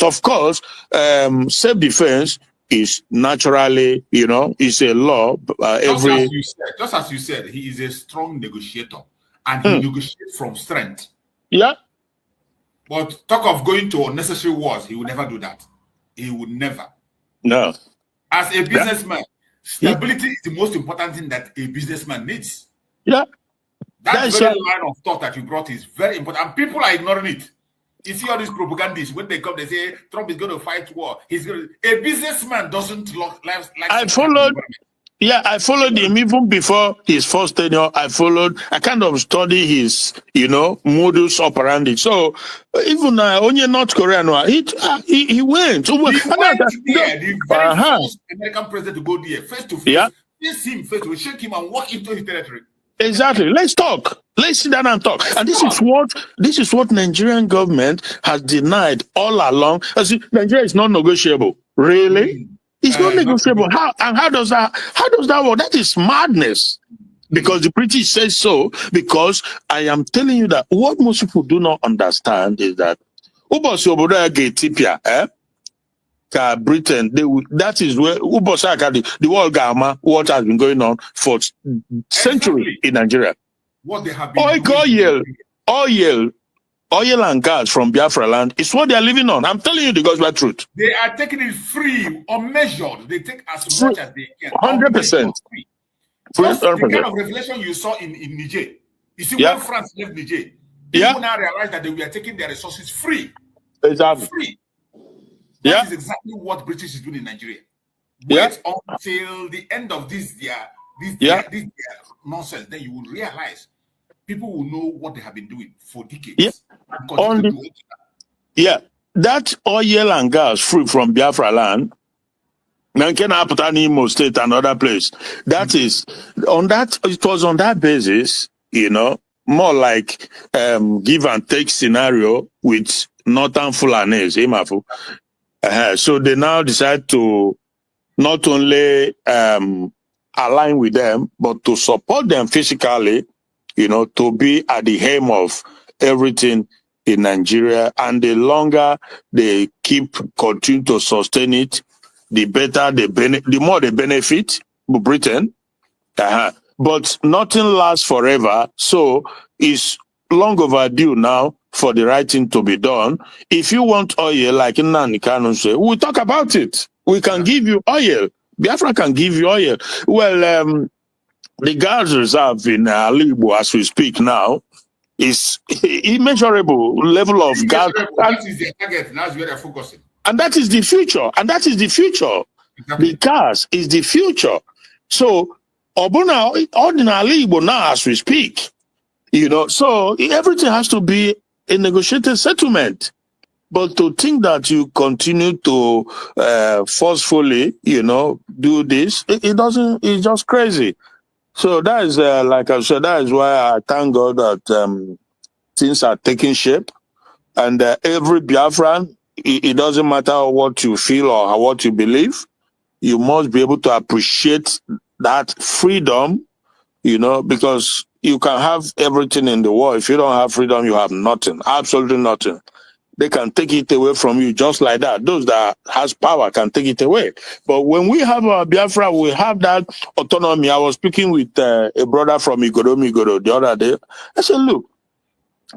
of course, self-defense is naturally, you know, it's a law. Just as you said, he is a strong negotiator, and he negotiates from strength. Yeah. But talk of going to unnecessary wars, he would never do that. He would never. No. As a businessman, stability is the most important thing that a businessman needs. Yeah. That very line of thought that you brought is very important. And people are ignoring it. You see all these propagandists, when they come, they say Trump is going to fight war. A businessman doesn't like I followed. Yeah, I followed him even before his first tenure. I kind of studied his, modus operandi. So even only North Korean, he went. He went there, the very first American president to go there, face to face. Face him, face to shake him and walk into his territory. Exactly. Let's talk. Let's sit down and talk. And this is what Nigerian government has denied all along. As Nigeria is not negotiable. Really? It's not negotiable. How does that work? That is madness. Because the British says so. Because I am telling you that what most people do not understand is that Britain, that is where the world Gama, what has been going on for centuries in Nigeria. What they have been oil and gas from Biafra land is what they are living on. I'm telling you the gospel truth. They are taking it free, unmeasured. They take as much as they can. 100%. Just the kind of revelation you saw in Niger. You see, when France left Niger, people now realize that they were taking their resources free. Exactly. Free. That is exactly what British is doing in Nigeria. Wait until the end of this year nonsense, then you will realize people will know what they have been doing for decades. That oil and gas free from Biafra land, Imo State and other place. That is on that. It was on that basis, more like give and take scenario with Northern Fulanis, so they now decide to not only align with them, but to support them physically, to be at the helm of everything in Nigeria. And the longer they continue to sustain it, the better the more they benefit Britain. But nothing lasts forever. So it's long overdue now for the right thing to be done. If you want oil, like Nnamdi Kanu say, we'll talk about it. We can give you oil. Biafra can give you oil. Well, the gas reserve in Alibo, as we speak now, is immeasurable level of gas. That is the target. That's where they're focusing. And that is the future. Exactly. The gas is the future. So, ordinarily, now as we speak, so everything has to be a negotiated settlement. But to think that you continue to forcefully, do this, it's just crazy. So that is, like I said, that is why I thank God that things are taking shape. And every Biafran, it doesn't matter what you feel or what you believe, you must be able to appreciate that freedom, because you can have everything in the world. If you don't have freedom, you have nothing, absolutely nothing. They can take it away from you just like that. Those that has power can take it away. But when we have our Biafra, we have that autonomy. I was speaking with a brother from Igodo the other day. I said, look,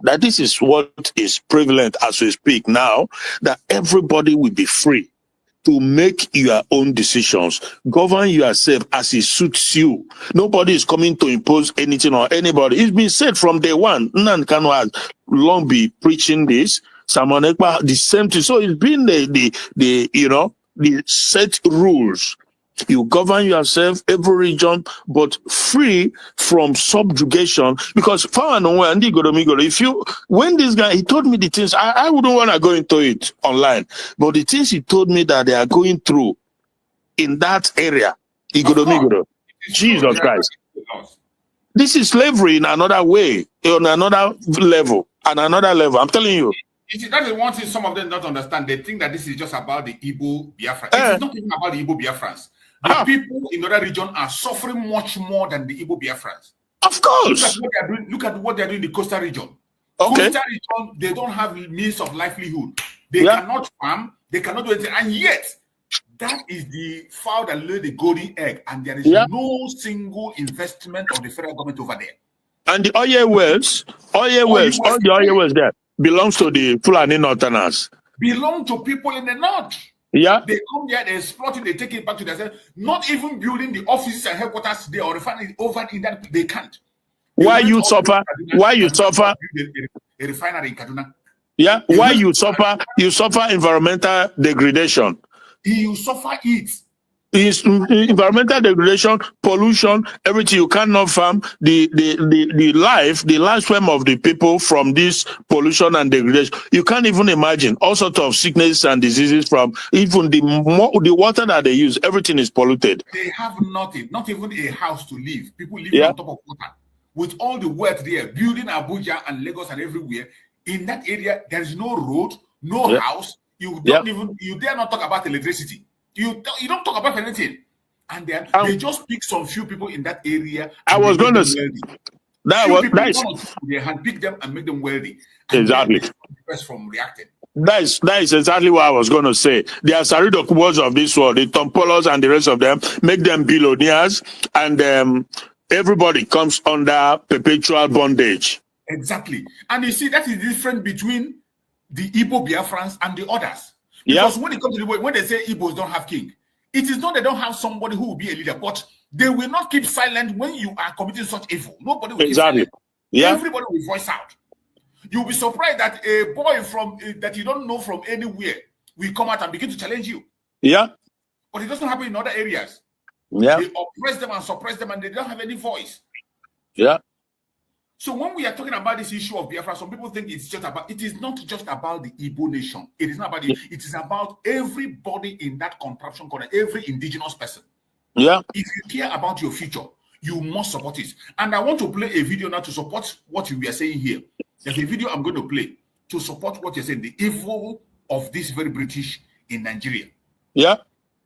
that this is what is prevalent as we speak now, that everybody will be free to make your own decisions, govern yourself as it suits you. Nobody is coming to impose anything on anybody. It's been said from day one. Nnamdi Kanu has long been preaching this. Simon Ekpa, the same thing. So it's been the set rules. You govern yourself, every region, but free from subjugation. Because when this guy, he told me the things, I wouldn't want to go into it online, but the things he told me that they are going through in that area, Jesus Christ. This is slavery in another way, on another level, and another level. I'm telling you. That is one thing some of them don't understand. They think that this is just about the Igbo Biafra. It's not even about the Igbo Biafrans. The people in other region are suffering much more than the Igbo Biafrans. Of course. Look at what they're doing in the coastal region. Okay. Coastal region, they don't have means of livelihood. They cannot farm. They cannot do anything. And yet, that is the fowl that laid the golden egg. And there is no single investment of the federal government over there. And the oil wells, all the oil wells there belongs to the Fulani Northerners. Belong to people in the north. Yeah. They come there, they exploit it, they take it back to themselves. Not even building the offices and headquarters there or refining over in that they can't. Why you suffer? Why you suffer? A refinery in Kaduna. Yeah. Why you suffer? You suffer environmental degradation. You suffer it. Is environmental degradation, pollution, everything. You cannot farm the lifespan of the people from this pollution and degradation. You can't even imagine all sorts of sicknesses and diseases from even the water that they use. Everything is polluted. They have nothing, not even a house to live. People live on top of water. With all the wealth there, building Abuja and Lagos and everywhere, in that area there is no road, no house. You don't even, you dare not talk about electricity. You don't talk about anything, and then they just pick some few people in that area. I was going to say they handpick them and make them wealthy. Exactly. From reacting. That is exactly what I was going to say. The Asaridokuwas of this world, the Tompolos and the rest of them, make them billionaires, and everybody comes under perpetual bondage. Exactly, and you see that is different between the Igbo Biafrans and the others. Because when it comes to the when they say Igbos don't have king, it is not they don't have somebody who will be a leader, but they will not keep silent when you are committing such evil. Nobody will keep silent. Everybody will voice out. You'll be surprised that a boy from that you don't know from anywhere will come out and begin to challenge you. Yeah. But it doesn't happen in other areas. Yeah. They oppress them and suppress them and they don't have any voice. Yeah. So when we are talking about this issue of Biafra, some people think it's just about, it is not just about the Igbo nation. It is not about it. It is about everybody in that contraption corner, every indigenous person. Yeah. If you care about your future, you must support it. And I want to play a video now to support what you are saying here. There's a video I'm going to play to support what you're saying, the evil of this very British in Nigeria. Yeah.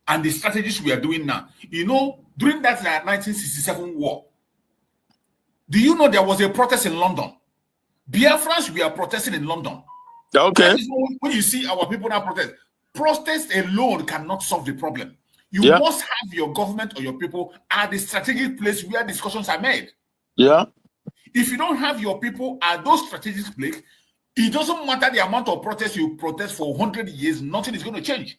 And the strategies we are doing now. You know, during that 1967 war, do you know there was a protest in London? Biafrans, we are protesting in London. Okay. When you see our people now protest alone cannot solve the problem. You must have your government or your people at the strategic place where discussions are made. Yeah. If you don't have your people at those strategic places, it doesn't matter the amount of protest you protest for 100 years, nothing is going to change.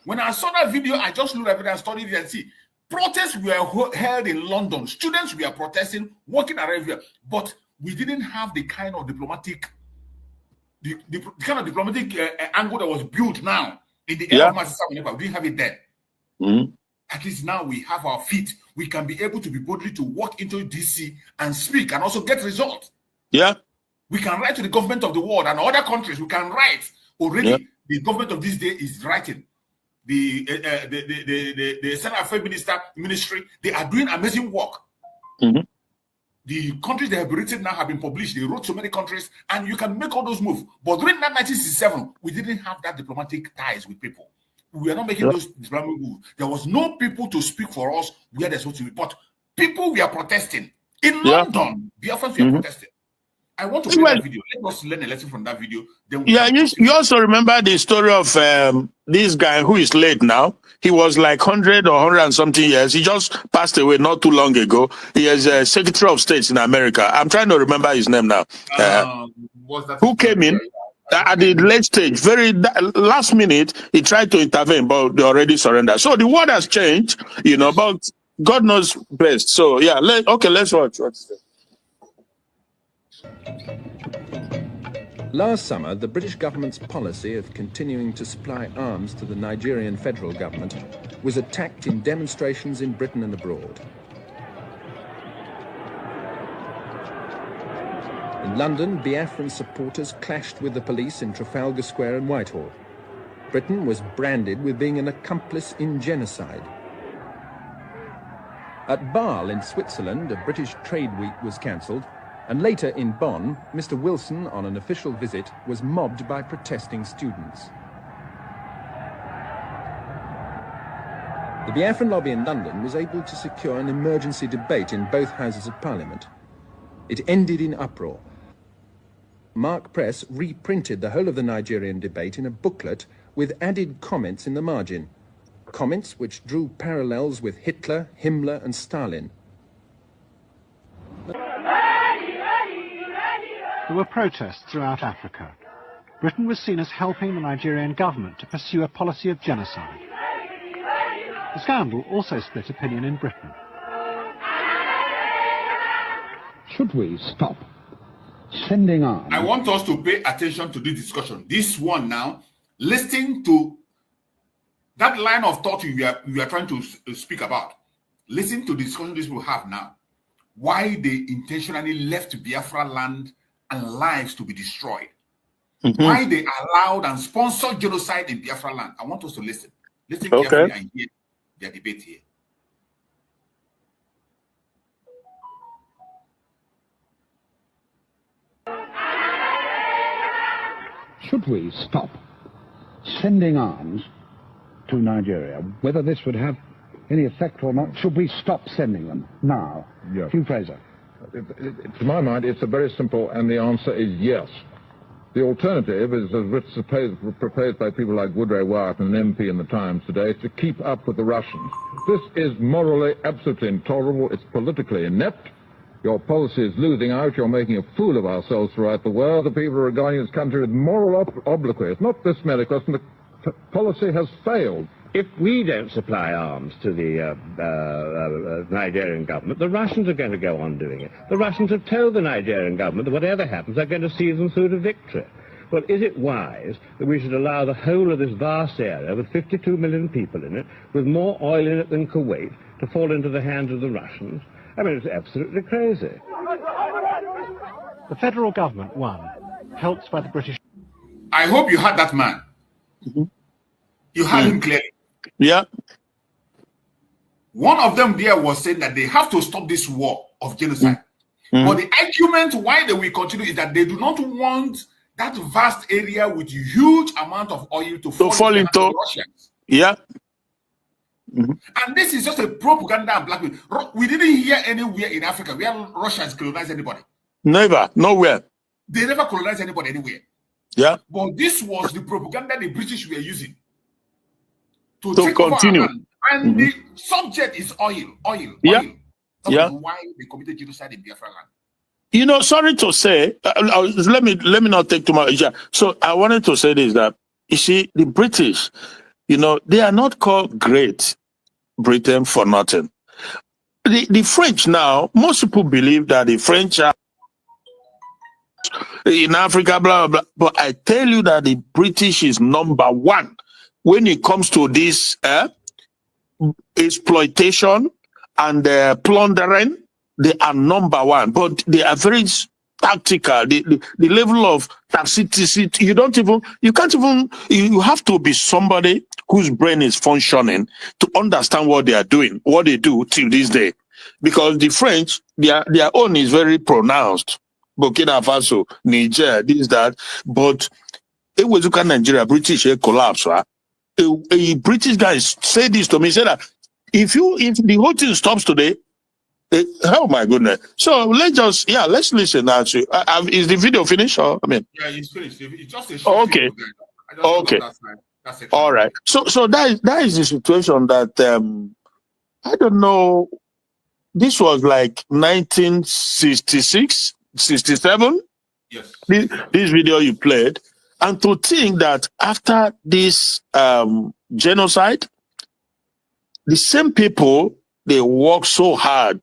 When I saw that video, I just looked at it and studied it and see. Protests were held in London. Students were protesting, working around here, but we didn't have the kind of diplomatic, angle that was built now in the era of Master. We didn't have it then. Mm-hmm. At least now we have our feet. We can be able to be boldly to walk into DC and speak and also get results. Yeah. We can write to the government of the world and other countries. We can write already. Yeah. The government of this day is writing. The Senate Affairs Ministry, they are doing amazing work. Mm-hmm. The countries that have written now have been published. They wrote so many countries, and you can make all those moves. But during that 1967, we didn't have that diplomatic ties with people. We are not making those diplomatic moves. There was no people to speak for us where they're supposed to be. But people were protesting. In London, Biafrans were protesting. I want to play that video. Let us learn a lesson from that video. Then you also remember the story of this guy who is late now. He was like 100 or 100 and something years. He just passed away not too long ago. He is a Secretary of State in America. I'm trying to remember his name now. Who came in at the late stage, very last minute, he tried to intervene, but they already surrendered. So the world has changed, you know, but God knows best. So yeah, let's watch. What's this? Last summer, the British government's policy of continuing to supply arms to the Nigerian federal government was attacked in demonstrations in Britain and abroad. In London, Biafran supporters clashed with the police in Trafalgar Square and Whitehall. Britain was branded with being an accomplice in genocide. At Basel in Switzerland, a British trade week was cancelled. And later in Bonn, Mr. Wilson, on an official visit, was mobbed by protesting students. The Biafran lobby in London was able to secure an emergency debate in both Houses of Parliament. It ended in uproar. Mark Press reprinted the whole of the Nigerian debate in a booklet with added comments in the margin. Comments which drew parallels with Hitler, Himmler and Stalin. There were protests throughout Africa. Britain was seen as helping the Nigerian government to pursue a policy of genocide. The scandal also split opinion in Britain. Should we stop sending arms? I want us to pay attention to this discussion. This one now, listening to that line of thought we are trying to speak about. Listen to the discussion this will have now. Why they intentionally left Biafra land and lives to be destroyed. Why they allowed and sponsored genocide in Biafra land. I want us to listen. Listen carefully and hear their debate here. Should we stop sending arms to Nigeria? Whether this would have any effect or not, should we stop sending them now? Yes. Hugh Fraser. To my mind, it's a very simple, and the answer is yes. The alternative is, as proposed by people like Woodrow Wyatt, an MP in the Times today, to keep up with the Russians. This is morally absolutely intolerable. It's politically inept. Your policy is losing out. You're making a fool of ourselves throughout the world. The people are regarding this country with moral obloquy. It's not this merely question. The policy has failed. If we don't supply arms to the Nigerian government, the Russians are going to go on doing it. The Russians have told the Nigerian government that whatever happens, they're going to see them through to victory. Well, is it wise that we should allow the whole of this vast area, with 52 million people in it, with more oil in it than Kuwait, to fall into the hands of the Russians? I mean, it's absolutely crazy. The federal government won, helped by the British. I hope you heard that man. You heard him clearly. Yeah. One of them there was saying that they have to stop this war of genocide. But the argument why they will continue is that they do not want that vast area with huge amount of oil to fall into Russians. Yeah. And this is just a propaganda and blackmail. We didn't hear anywhere in Africa where Russians colonized anybody. Never. Nowhere. They never colonized anybody anywhere. Yeah. But this was the propaganda the British were using to take continue. Over and the subject is oil. Yeah. That is why they committed genocide in Biafra land. You know, sorry to say, let me not take too much. Yeah. So I wanted to say this, that you see, the British, you know, they are not called Great Britain for nothing. The French now, most people believe that the French are in Africa, blah, blah, blah. But I tell you that the British is number one when it comes to this exploitation and plundering. They are number one, but they are very tactical. The level of toxicity, you have to be somebody whose brain is functioning to understand what they are doing, what they do till this day. Because the French, their own is very pronounced. Burkina Faso, Niger, this, that. But it was look at Nigeria, British collapse, right? A British guy said this to me, said that if the whole thing stops today, oh my goodness. So let's listen now to is the video finished or yeah, it's finished. It's just a short okay. Video. Okay. That's it. All right. So that is the situation that I don't know. This was like 1966, 67. Yes. This video you played. And to think that after this genocide, the same people, they work so hard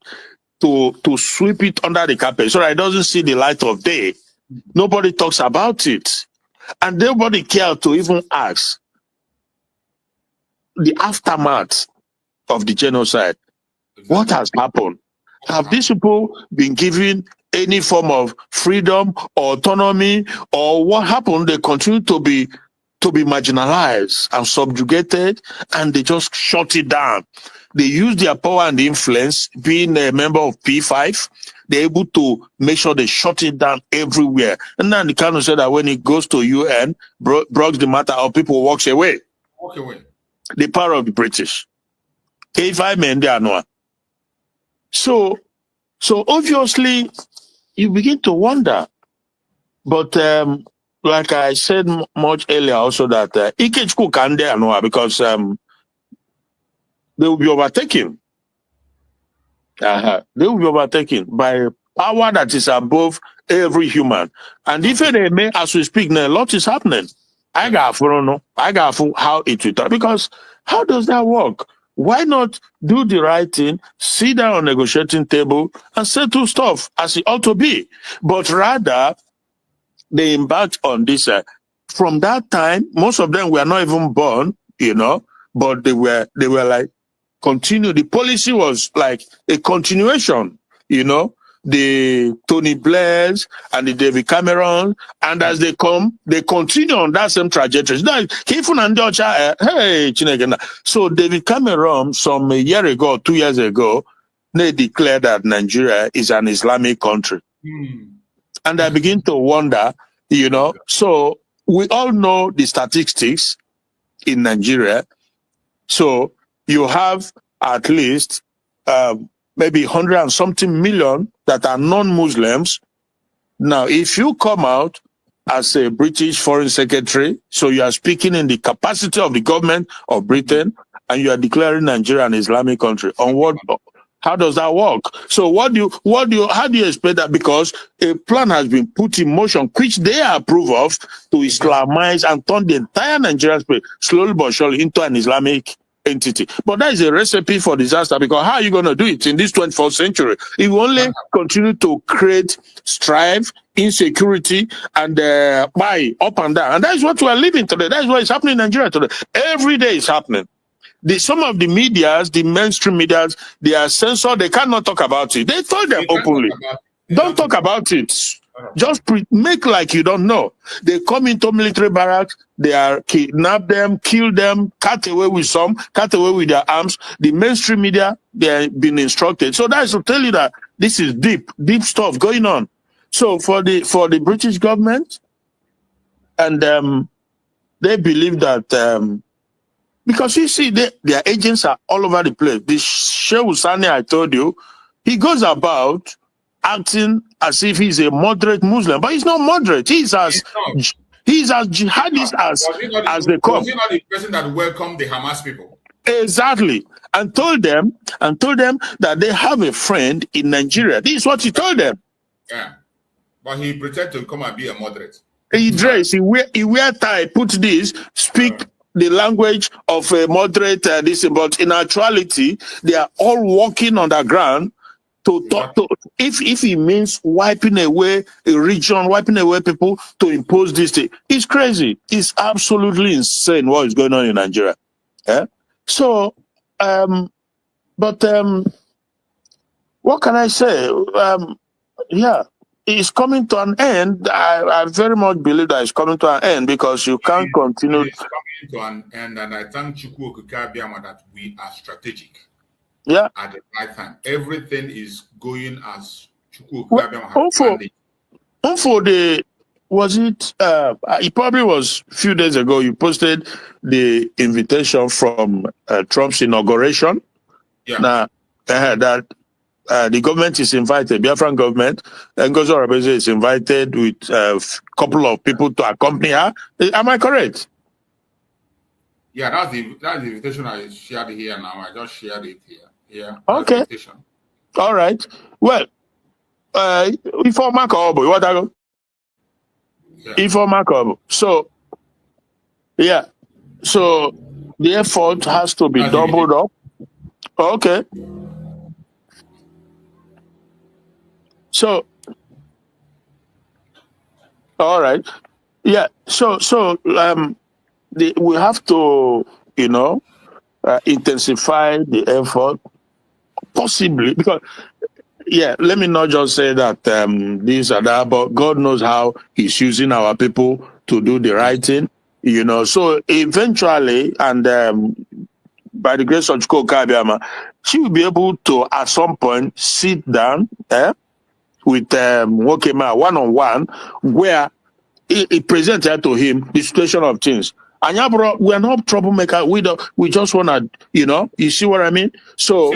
to sweep it under the carpet so that it doesn't see the light of day. Nobody talks about it. And nobody cares to even ask the aftermath of the genocide. What has happened? Have these people been given any form of freedom or autonomy, or what happened? They continue to be marginalized and subjugated, and they just shut it down. They use their power and influence, being a member of P5, they're able to make sure they shut it down everywhere. And then the kind of say that when it goes to UN, broke the matter, or people walks away. Walk away. The power of the British. K5 men, they are not. So obviously, you begin to wonder. But like I said much earlier also that Ikechukwu can there know because they will be overtaken. They will be overtaken by power that is above every human. And if it may, as we speak now, a lot is happening. I got how it will turn. Because how does that work? Why not do the right thing, sit down on a negotiating table and settle stuff as it ought to be? But rather, they embarked on this. From that time, most of them were not even born, but they were like, continue. The policy was like a continuation, the Tony Blairs and the David Cameron, and as they come, they continue on that same trajectory. So David Cameron, some a year ago, 2 years ago, they declared that Nigeria is an Islamic country. And I begin to wonder, so we all know the statistics in Nigeria. So you have at least maybe 100 and something million that are non-Muslims. Now, if you come out as a British Foreign Secretary, so you are speaking in the capacity of the government of Britain, and you are declaring Nigeria an Islamic country, on what? How does that work? So how do you expect that? Because a plan has been put in motion, which they approve of, to Islamize and turn the entire Nigerian space slowly but surely into an Islamic entity. But that is a recipe for disaster, because how are you going to do it in this 21st century? If you only continue to create strife, insecurity, and buy up and down. And that is what we are living today. That is what is happening in Nigeria today. Every day is happening. Some of the medias, the mainstream medias, they are censored. They cannot talk about it. They told them openly, don't talk about it. Just make like you don't know. They come into military barracks, they are kidnap them, kill them, cut away with some, cut away with their arms. The mainstream media, they have been instructed. So that is to tell you that this is deep stuff going on. So for the British government, and they believe that because you see, their agents are all over the place. This Sheikh Husani I told you, he goes about acting as if he's a moderate Muslim, but he's not moderate. He's as jihadist as they come. Was he not the person that welcomed the Hamas people? Exactly, and told them that they have a friend in Nigeria. This is what he told them. Yeah, but he pretended to come and be a moderate. He dress, he wear tie, put this, speak the language of a moderate but in actuality, they are all walking on the ground to talk to, if he means wiping away a region, wiping away people to impose this thing. It's crazy. It's absolutely insane what is going on in Nigeria. Yeah. So, what can I say? Yeah, it's coming to an end. I very much believe that it's coming to an end, because you can't continue. It's coming to an end, and I thank Chukwu Okike that we are strategic. Yeah. At the right time. Everything is going as Chukwu Okike has planned it. It probably was a few days ago, you posted the invitation from Trump's inauguration. Yeah. Now, that the government is invited, Biafran government, and Ngozi Orebeze is invited with a couple of people to accompany her. Am I correct? Yeah, that's the invitation I shared here now. I just shared it here. Yeah. Okay. All right. Well, before Makobo, what I go? Before Makobo. So, yeah. So the effort has to be doubled up. Okay. So, all right. Yeah. So we have to, intensify the effort, possibly, because, let me not just say that this or that, but God knows how He's using our people to do the right thing, So eventually, and by the grace of Chukwu Okike, she will be able to, at some point, sit down with Wokema one-on-one, where he presents to him the situation of things. And we are not troublemaker. We just want to, you see what I mean? So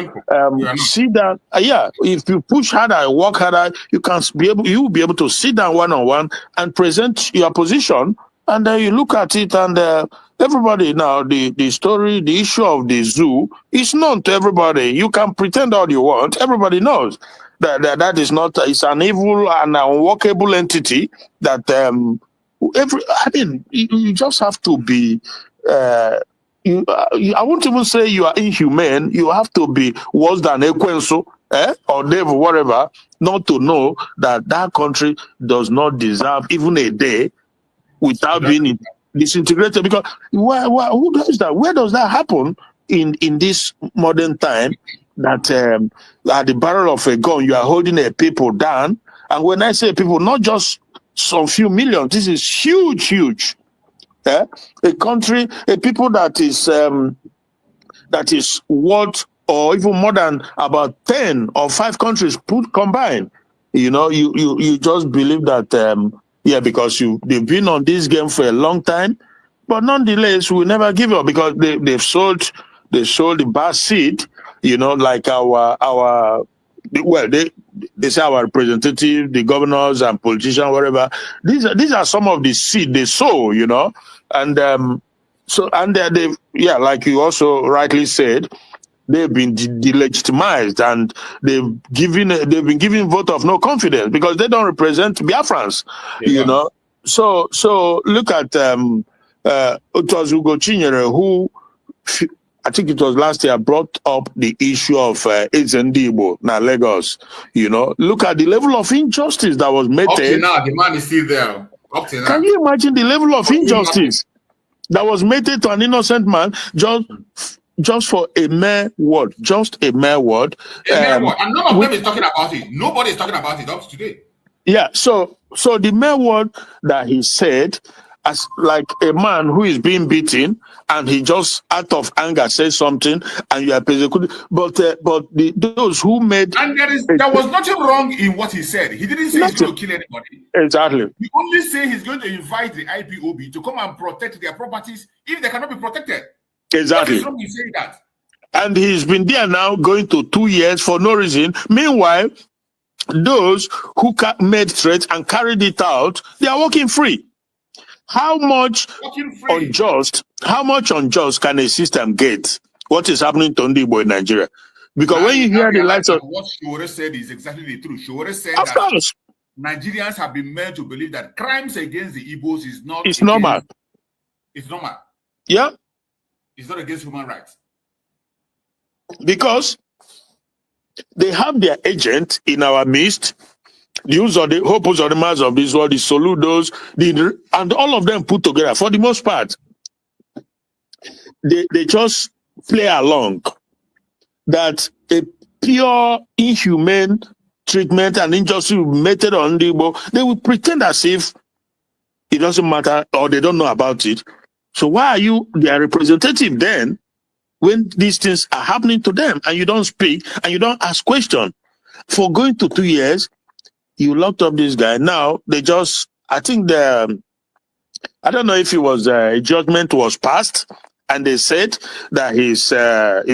see that, if you push harder, work harder, you will be able to sit down one-on-one and present your position, and then you look at it, and everybody now, the story, the issue of the zoo is known to everybody. You can pretend all you want. Everybody knows. that is not. It's an evil and unworkable entity that you just have to be. I won't even say you are inhumane. You have to be worse than Ekwensu, or devil, whatever, not to know that that country does not deserve even a day without being disintegrated. Because who does that? Where does that happen in this modern time? That at the barrel of a gun, you are holding a people down. And when I say people, not just some few millions, this is huge. A country, a people that is worth or even more than about 10 or 5 countries put combined. You know, you just believe that because they've been on this game for a long time, but nonetheless we never give up because they've sold the bad seed. You know, like they say our representative, the governors and politicians, whatever. These are some of the seed they sow, you know, and they like you also rightly said, they've been delegitimized and they've been given vote of no confidence because they don't represent Biafrans, you know. So look at it was Ugo Chinyere who, I think it was last year, brought up the issue of Ezendibo, now Lagos. You know, look at the level of injustice that was made. Up to now, the man is still there. Up to now. Can you imagine the level of injustice that was made to an innocent man just for a mere word? Just a mere word. And none of them is talking about it. Nobody is talking about it up to today. Yeah, so the mere word that he said, as like a man who is being beaten and he just out of anger says something and you are persecuted, but those who made, and there was nothing wrong in what he said. He didn't say he's going to kill anybody. Exactly. He only say he's going to invite the IPOB to come and protect their properties if they cannot be protected. Exactly. What is wrong in saying that? And he's been there now going to 2 years for no reason. Meanwhile, those who made threats and carried it out, they are walking free. How much unjust can a system get? What is happening to Ndibo in Nigeria? Because when you hear the likes of what Shore said is exactly the truth. Shore said of that course Nigerians have been made to believe that crimes against the Igbos is not. It's normal. It's normal. Yeah. It's not against human rights. Because they have their agent in our midst. The use of the Hopos of the Mars of this world, the Soludos, and all of them put together, for the most part, they just play along. That a pure, inhumane treatment and injustice meted on the Igbo, they will pretend as if it doesn't matter or they don't know about it. So why are you their representative then when these things are happening to them and you don't speak and you don't ask questions? For going to 2 years, you locked up this guy. Now they just, I think I don't know if it was a judgment was passed, and they said that he's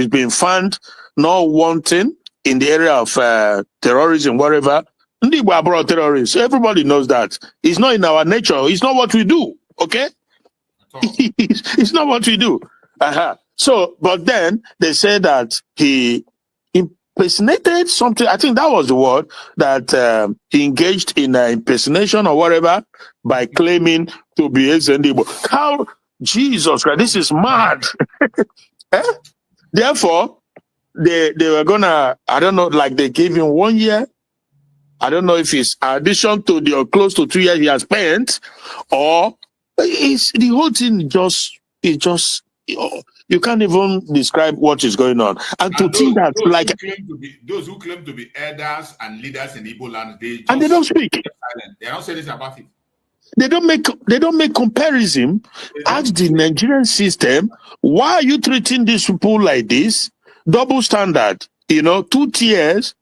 been found not wanting in the area of terrorism, whatever. Ndibo are abroad terrorists. Everybody knows that. It's not in our nature. It's not what we do. Okay, it's not what we do. So, but then they said that he impersonated something. I think that was the word, that he engaged in impersonation or whatever by claiming to be Ezendibo. How, Jesus Christ, this is mad. Therefore, they were gonna, I don't know, like they gave him 1 year. I don't know if it's addition to the close to 2 years he has spent, or it's the whole thing you can't even describe what is going on. And to think that, like, those who claim to be elders and leaders in Igbo land, they don't speak. They don't say anything about it. They don't make comparison. Ask the Nigerian system, why are you treating these people like this? Double standard, 2 tiers,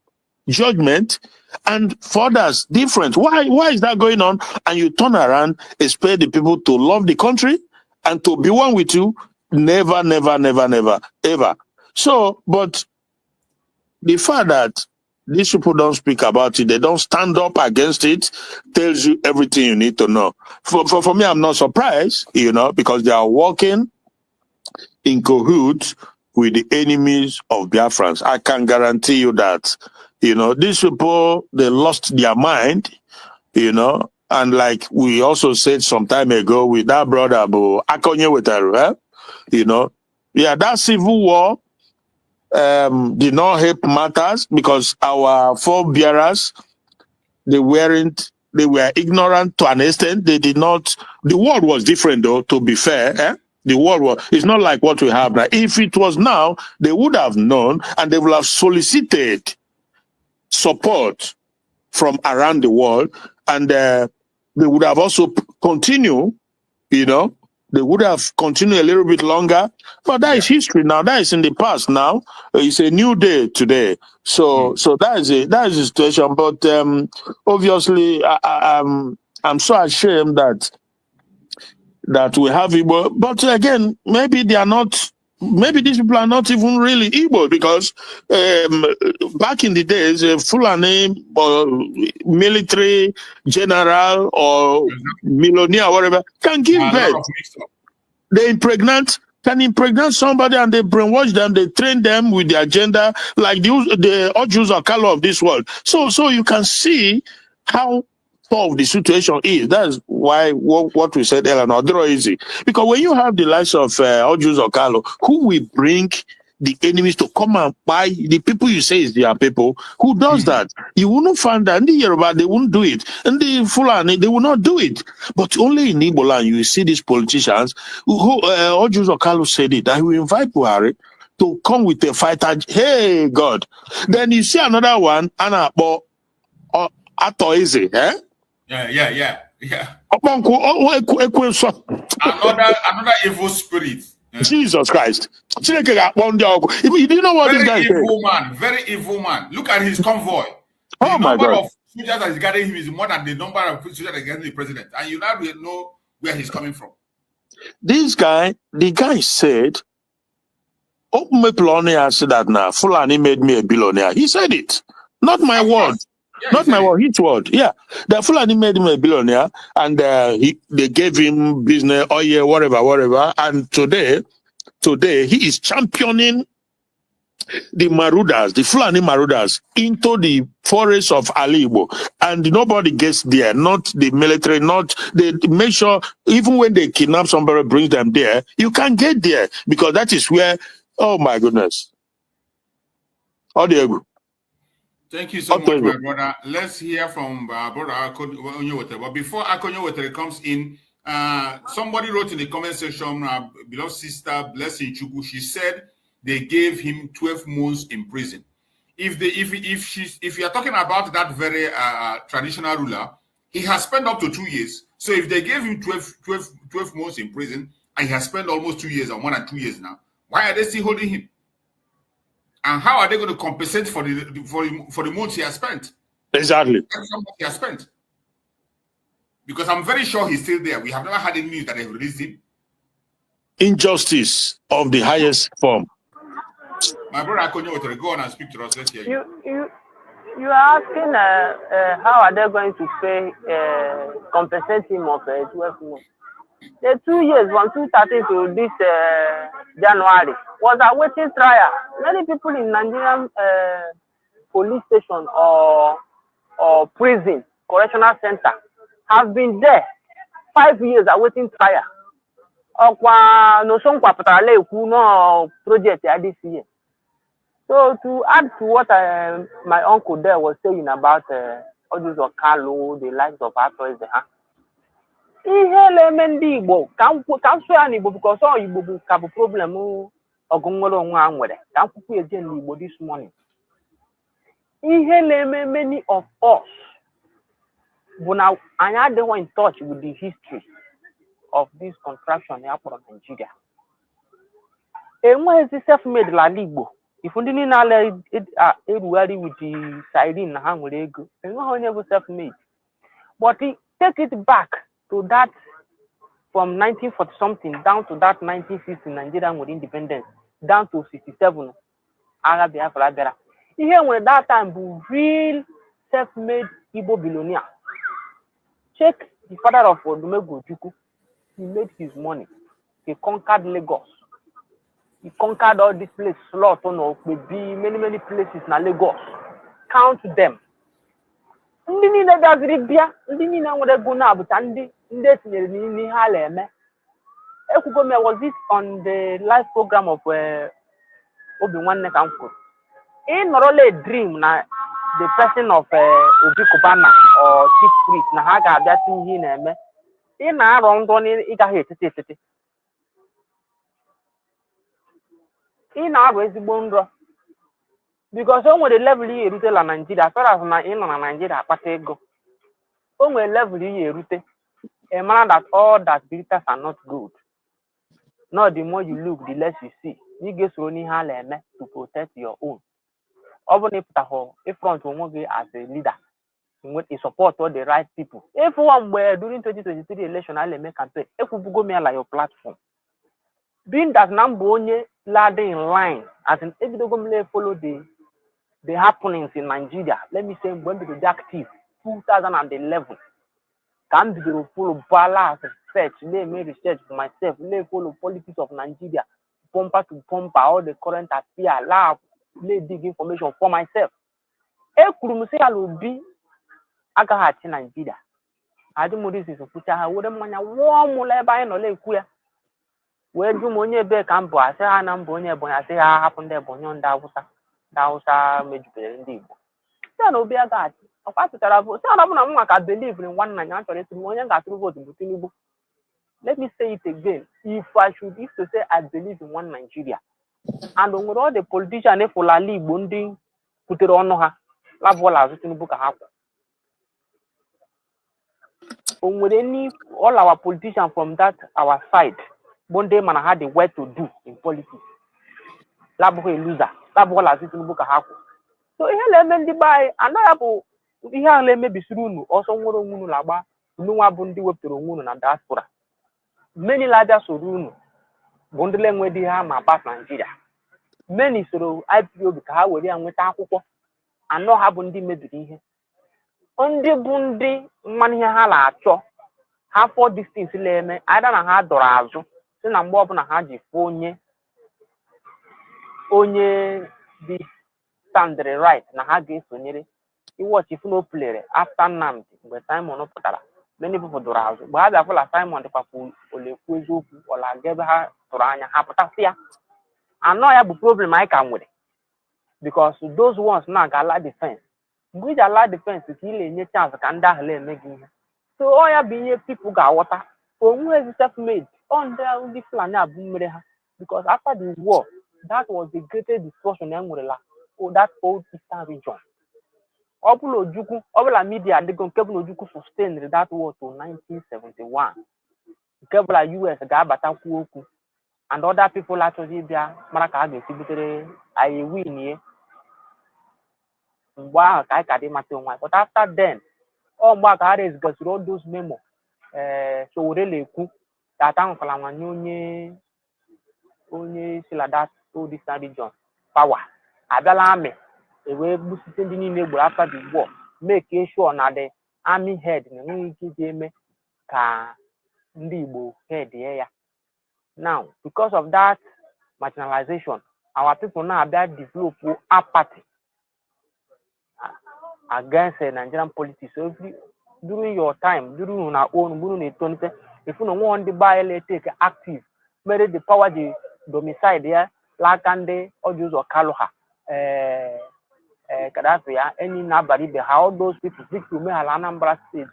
judgment, and for others different. Why is that going on? And you turn around, expect the people to love the country and to be one with you. Never, never, never, never, ever. So, but the fact that these people don't speak about it, they don't stand up against it, tells you everything you need to know. For me, I'm not surprised, because they are working in cahoots with the enemies of Biafrans. I can guarantee you that, these people, they lost their mind, and like we also said some time ago with that brother, Akonye Wetara, that civil war did not help matters because our forebearers, they were ignorant to an extent. They did not, the world was different though, to be fair. The world it's not like what we have now. If it was now, they would have known and they would have solicited support from around the world, and they would have also continued, they would have continued a little bit longer, but that is history now. That is in the past now. It's a new day today. So that is the situation. But obviously, I'm so ashamed that we have Igbo. But again, maybe these people are not even really Igbo, because back in the days, a Fulani or military general or millionaire or whatever can give birth. They can impregnate somebody and they brainwash them, they train them with the agenda, like the Ojus or color of this world. So you can see how tough the situation is. That's why what we said earlier, not draw easy. Because when you have the likes of Ojus or Carlo, who will bring the enemies to come and buy the people you say is their people, who does that? You will not find that in the Yoruba, they won't do it. In the Fulani, they will not do it. But only in Igbo land, you will see these politicians who Ojus or Carlo said it, that he will invite Buhari to come with a fighter. Hey, God. Then you see another one, Anna Ato Easy, eh? Yeah. Another evil spirit. Jesus Christ. You know what this guy said? Very evil man. Look at his convoy. Oh my God. The number of soldiers that is gathering him is more than the number of soldiers that is gathering the president. And you now know where he's coming from. The guy said, open my billionaire said that now. Fulani made me a billionaire. He said it. Not my word. Yeah, not my word, his word. Yeah. The Fulani made him a billionaire and they gave him business, oil, whatever. And today, he is championing the Marudas, the Fulani Marudas, into the forests of Alibo. And nobody gets there, not the military, not they make sure, even when they kidnap somebody, bring them there, you can't get there because that is where, oh my goodness. Audio. Thank you so much, my brother. Let's hear from brother Akonye. But before Akonye comes in, somebody wrote in the comment section, beloved sister Blessing Chuku, she said they gave him 12 months in prison. If you are talking about that very traditional ruler, he has spent up to 2 years. So if they gave him 12 months in prison and he has spent almost 2 years or more than 2 years now, why are they still holding him? And how are they going to compensate for the months he has spent? Exactly. He has spent. Because I'm very sure he's still there. We have never had any news that they've released him. Injustice of the highest form. My brother Akonye, go on and speak to us. Let's hear you. You are asking how are they going to pay compensate him of 12 months? The 2 years from 2013 to this January was a waiting trial. Many people in Nigerian police station or prison, correctional center, have been there 5 years awaiting trial. Project this year. So to add to what my uncle there was saying about all these Okalo, the likes of actors, ihe na-eme ndị Igbo ka m sụọ ya n'Igbo because all Igbo bụ ka bụ problem ọgụnwere onwe ha nwere ka m kwukwu eje n'Igbo this morning. Ihe na-eme many of us bụ na anyị adịghị in touch with the history of this contraction ya kpọrọ Nigeria. Enweghịzi self-made n'ala Igbo. Ifu ndị niile ala erugharị with the siren na ha nwere ego, enweghị onye bụ self-made. But take it back to that from 1940 something down to that 1960 Nigeria with independence down to 67 agha Biafra bịara. Ihe nwere that time bụ real self-made Igbo billionaire. Check the father of Odumegwu Ojukwu. He made his money. He conquered Lagos. He conquered all these places, many places in Lagos. count them. Ndị niile gaziri bịa, ndị niile nwere ego na-abụcha ndị etinyere n'ihe ha na-eme. Ekwugo was it on the live program of Obi Nwanne ka m kwuru. Ị nọrọla a dream na the person of Obi Kubana or chief priest na ha ga-abịa si ihe ị na-eme. Ị na-arọ ndụ ị gaghị etete. Ị na-arụ ezigbo nrọ. Because o nwere level ị erutela na Nigeria, as far as na ị nọ na Nigeria akpata ego. O nwere level ị erute. A man that all that glitters are not good. Not the more you look, the less you see. You get running haleme to protect your own. Even if the front will as a leader, you support all the right people. If one were during 2023 election, I'll make campaign. If you go me like your platform, being that number only ladder in line, as in if you don't follow the happenings in Nigeria, let me say when we be active 2011. Can be the full balance research, let me research for myself, let me follow politics of Nigeria, pumper to pumper, all the current affairs, lab, let dig information for myself. E could say I will be Agahat in Nigeria. I do this is a put I wouldn't want a warm by no lake queer. Where do money be campo? I say I'm bonia, I say I happened there, Bonion Dausa, major indeed. Then will be a guard. I believe in one man. Let me say it again. If I should used to say I believe in one Nigeria, and with all the politicians, if we are bonding, put it on her, love all our written book. With any all our politicians from that our side, Bonde man had the work to do in politics. Love loser, love all our written book. So here let me buy another. Ihe a na-emebisiri unu ọsọ nwere onwe unu lagba unu nwa bụ ndị wepụtara onwe unu na diaspora. Many labia soro unu bụ ndị lenwe dị ha ma pas Nigeria. Many soro IPOB ka ha were ya nweta akwụkwọ. Anọ ha bụ ndị mebiri ihe. Ndị bụ ndị mmanụ ihe ha na-achọ ha for distance na-eme ada na ha dọrọ azụ si na mgbe ọbụla ha ji fụ onye dị standard right na ha ga-esonyere. You watch if no player after Namdi, but Simon Potara. Many people do house. But I feel like Simon the Papu or the Kuzu or la Geba Toranya Hapatafia. And now I have a problem I come with it. Because those ones now got a defense. Which a lot defense to kill any chance can that making. So all your being people got water. For who is self-made on the planet because after the war, that was the greatest destruction in that old Eastern region. Obulo Juku, Obula media, they go Kebula Juku sustained that war to 1971. Kebula US, Gabata and other people actually there, Maraka distributed I win here. Wow, but after then, all Makares got all those memo. So really cool that I'm Kalamanyuni only still that all this region. Power. Adalame. We boosting the neighbor after the war, making sure that the army head in the head here. Now, because of that marginalization, our people now have developed apathy against Nigerian politics. So during your time, during our own, if you don't want to buy, take active, made the power the domicile there, Lakande or use or Kaloha. Gaddafi, any nobody, how those people speak to me, Anambra State,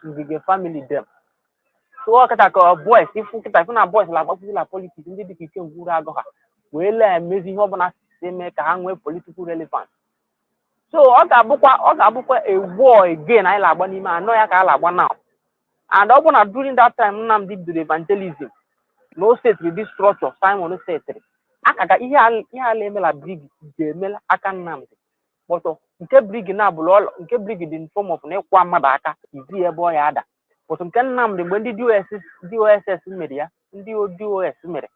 the family them. So, what boys, if you can boys like politics, indeed, if you can go ago, well, amazing, they make a hang with political relevance. So, Ogabuka, a war again, I like one man, no, I like one now. And open during that time, I'm deep to evangelism. No state with this structure, Simon, no state. Akaga, lemela brig, Gemela, Akan but nke brig na bụlọ nke brig dị in form of na-ekwa mmadụ aka izi ebe ọ ya ada but nke Nnamdi mgbe ndị DOSS mere ya ndị DOS mere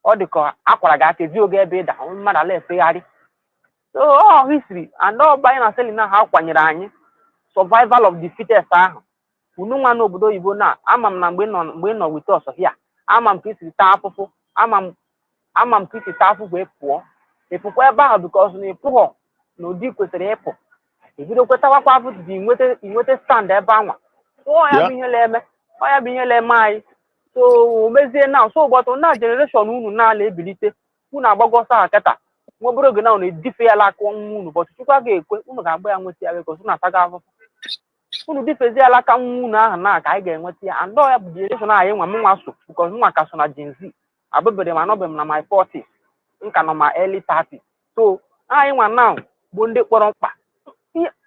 ọ dị ka akwara gị aka ezi oge ebe ịda mmadụ ala efegharị so all history and all buying and selling na ha kwanyere anyị survival of the fittest ahụ unu nwa n'obodo oyibo na ama m na mgbe nọ with us here ama m ka isi taa afụfụ ama m ka isi taa afụfụ wee pụọ ịpụkwa ebe ahụ because na ịpụghọ n'ụdị kwesịrị ịpụ ebido kwetawa kwa bụ dị inwete stand ebe anwa so ya bụ ihe na-eme ya bụ ihe na-eme anyị so mezie na so ụbọtụ na generation unu na-ala ebilite unu agbagọsa akata nwa obere oge na unu edife ya aka nwa unu bọtụ chukwa ga-ekwe unu ga-agba ya nweta ya bekọs unu ataga ahụhụ unu difezi alaka nwa unu ahụ na ka anyị ga-enweta ya and ya bụ generation anyị nwa m nwa so bikọs nwa ka so na Gen Z abụbere ma nọbe m na my 40s nka nọ ma early 30s so anyị nwa now bụ ndị kpọrọ mkpa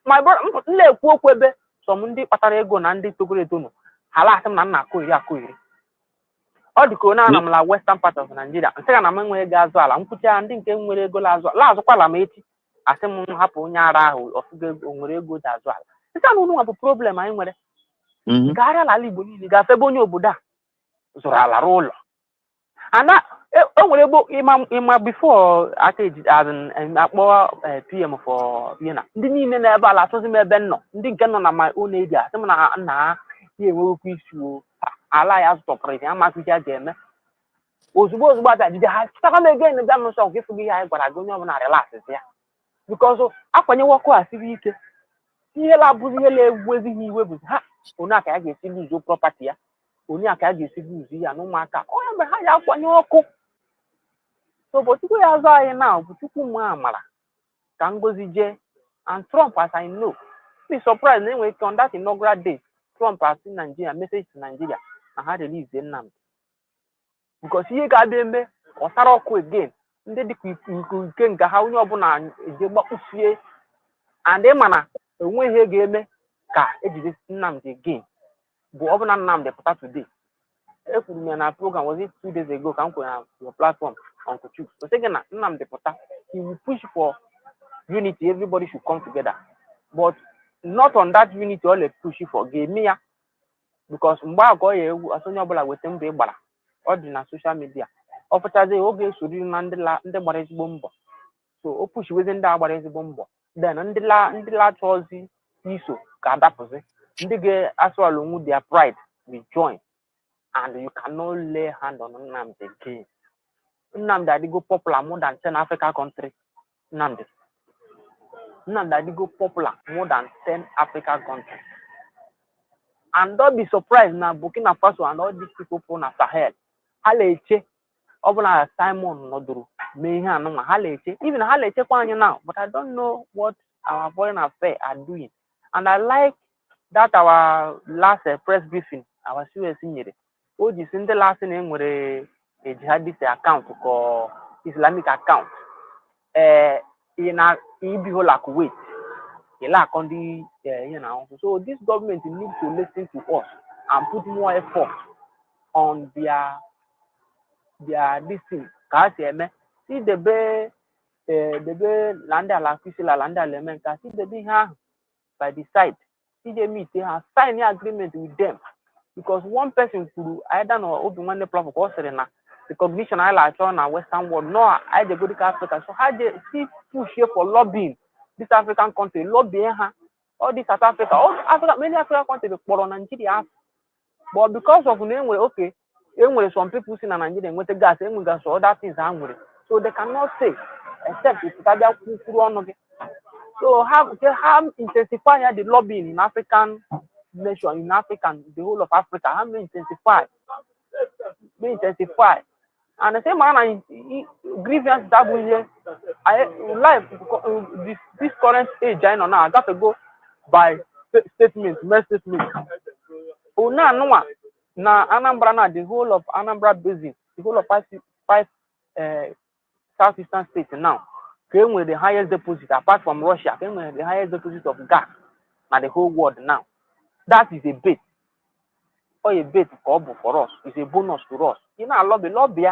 my brother na-ekwu okwu ebe sọm ndị kpatara ego na ndị togoro etonu hala asị m na nna akụghiri ọ dị ka onye ana m la western part of Nigeria nsị ga na m enweghị ego azụ ala nkwụcha ndị nke nwere ego azụkwala m echi asị m hapụ onye ara ahụ ọfụgo ego nwere ego ji azụ ala sịta na ụnụ bụ problem anyị nwere gagharịa ala Igbo niile gafe ebe onye obodo a zụrụ ala ruo ụlọ ana o nwere ebe ịma before aka akpọ PM for Vienna ndị niile na ebe ala asụzi m ebe nọ ndị nke nọ na my own area asị m na nna ha ya enwewekwa isi ala ya zụtọpụrụ ya amasị ya ga-eme ozugbo abịa jide ha chịtakwa m ego enye bịa n'ụsọ nke ịfụgo ihe anyị gwara gị onye ọbụla relaxị ya bikọzụ akwanyewe ọkụ a siri ike ihe labụzi ihe na-egbu ezighi iwe bụ ha onye aka ya ga-esi luzo prọpati ya onye aka ya ga-esi luzo ya na ụmụaka onye mgbe ha ya akwanye ọkụ so ụbọchukwu ya azụ anyị na ụbọchukwu mma amara ka ngozi jee and Trump as I know be surprised na enwere ike on that inaugural day Trump asị Nigeria message to Nigeria na ha release Nnamdi because ihe ga-abịa eme ọtara ọkụ again ndị dịka nke nga ha onye ọbụla eje gbakpụsie and ịma na enweghị ga-eme ka ejide Nnamdi again bụ ọbụna Nnamdi pụta today ekwuru m ya na program was it 2 days ago ka m kwere na your platform Uncle Chuks so say na Nnamdi pụta he will push for unity everybody should come together but not on that unity all push for ga-eme ya because mgbe agọ ya egwu asonye ọbụla weta mbọ ịgbara ọ dị na social media ọ pụtazi oge esori na ndị gbara ezigbo mbọ so o pushiwezi ndị agbara ezigbo mbọ then ndị lachọzi iso ga-adapụzi ndị ga-asụ ala onwe their pride will join and you cannot lay hand on Nnamdi again. Nnamdi adigo popular more than 10 African countries. Nnamdi adigo popular more than 10 African countries. And don't be surprised now Burkina Faso and all these people from Sahel. Haleche, Obula Simon Noduru, Meha no Haleche, even Haleche Kwanya now, but I don't know what our foreign affairs are doing. And I like that our last press briefing, our CUS senior, oh, this in the last name with a jihadist account or Islamic account. In a Ibihola Kuwait. On the, so this government needs to listen to us and put more effort on their this thing. See the land element. See the big by the side. See the meet. They have signed an agreement with them because one person could either know open one platform or the cognition I like on our Western world. No, I the good Africa. So how they see push here for lobbying. This African country, lobbying all this South Africa, all Africa, many African countries for Nigeria. But because of anyway, okay, anyway, some people in Nigeria with the gas, and gas, all that things angry. So they cannot say, except if they so they have intensified the lobbying in African nation, in African, the whole of Africa, have been intensified. And the same man, grievance that we this current age, I know now, I got to go by statements, statement. Oh, no, Anambra, now, the whole of Anambra Basin, the whole of five southeastern states now came with the highest deposit, apart from Russia, came with the highest deposit of gas in the whole world now. That is a bait. Or a bait for us. It's a bonus to us. You know, lobby.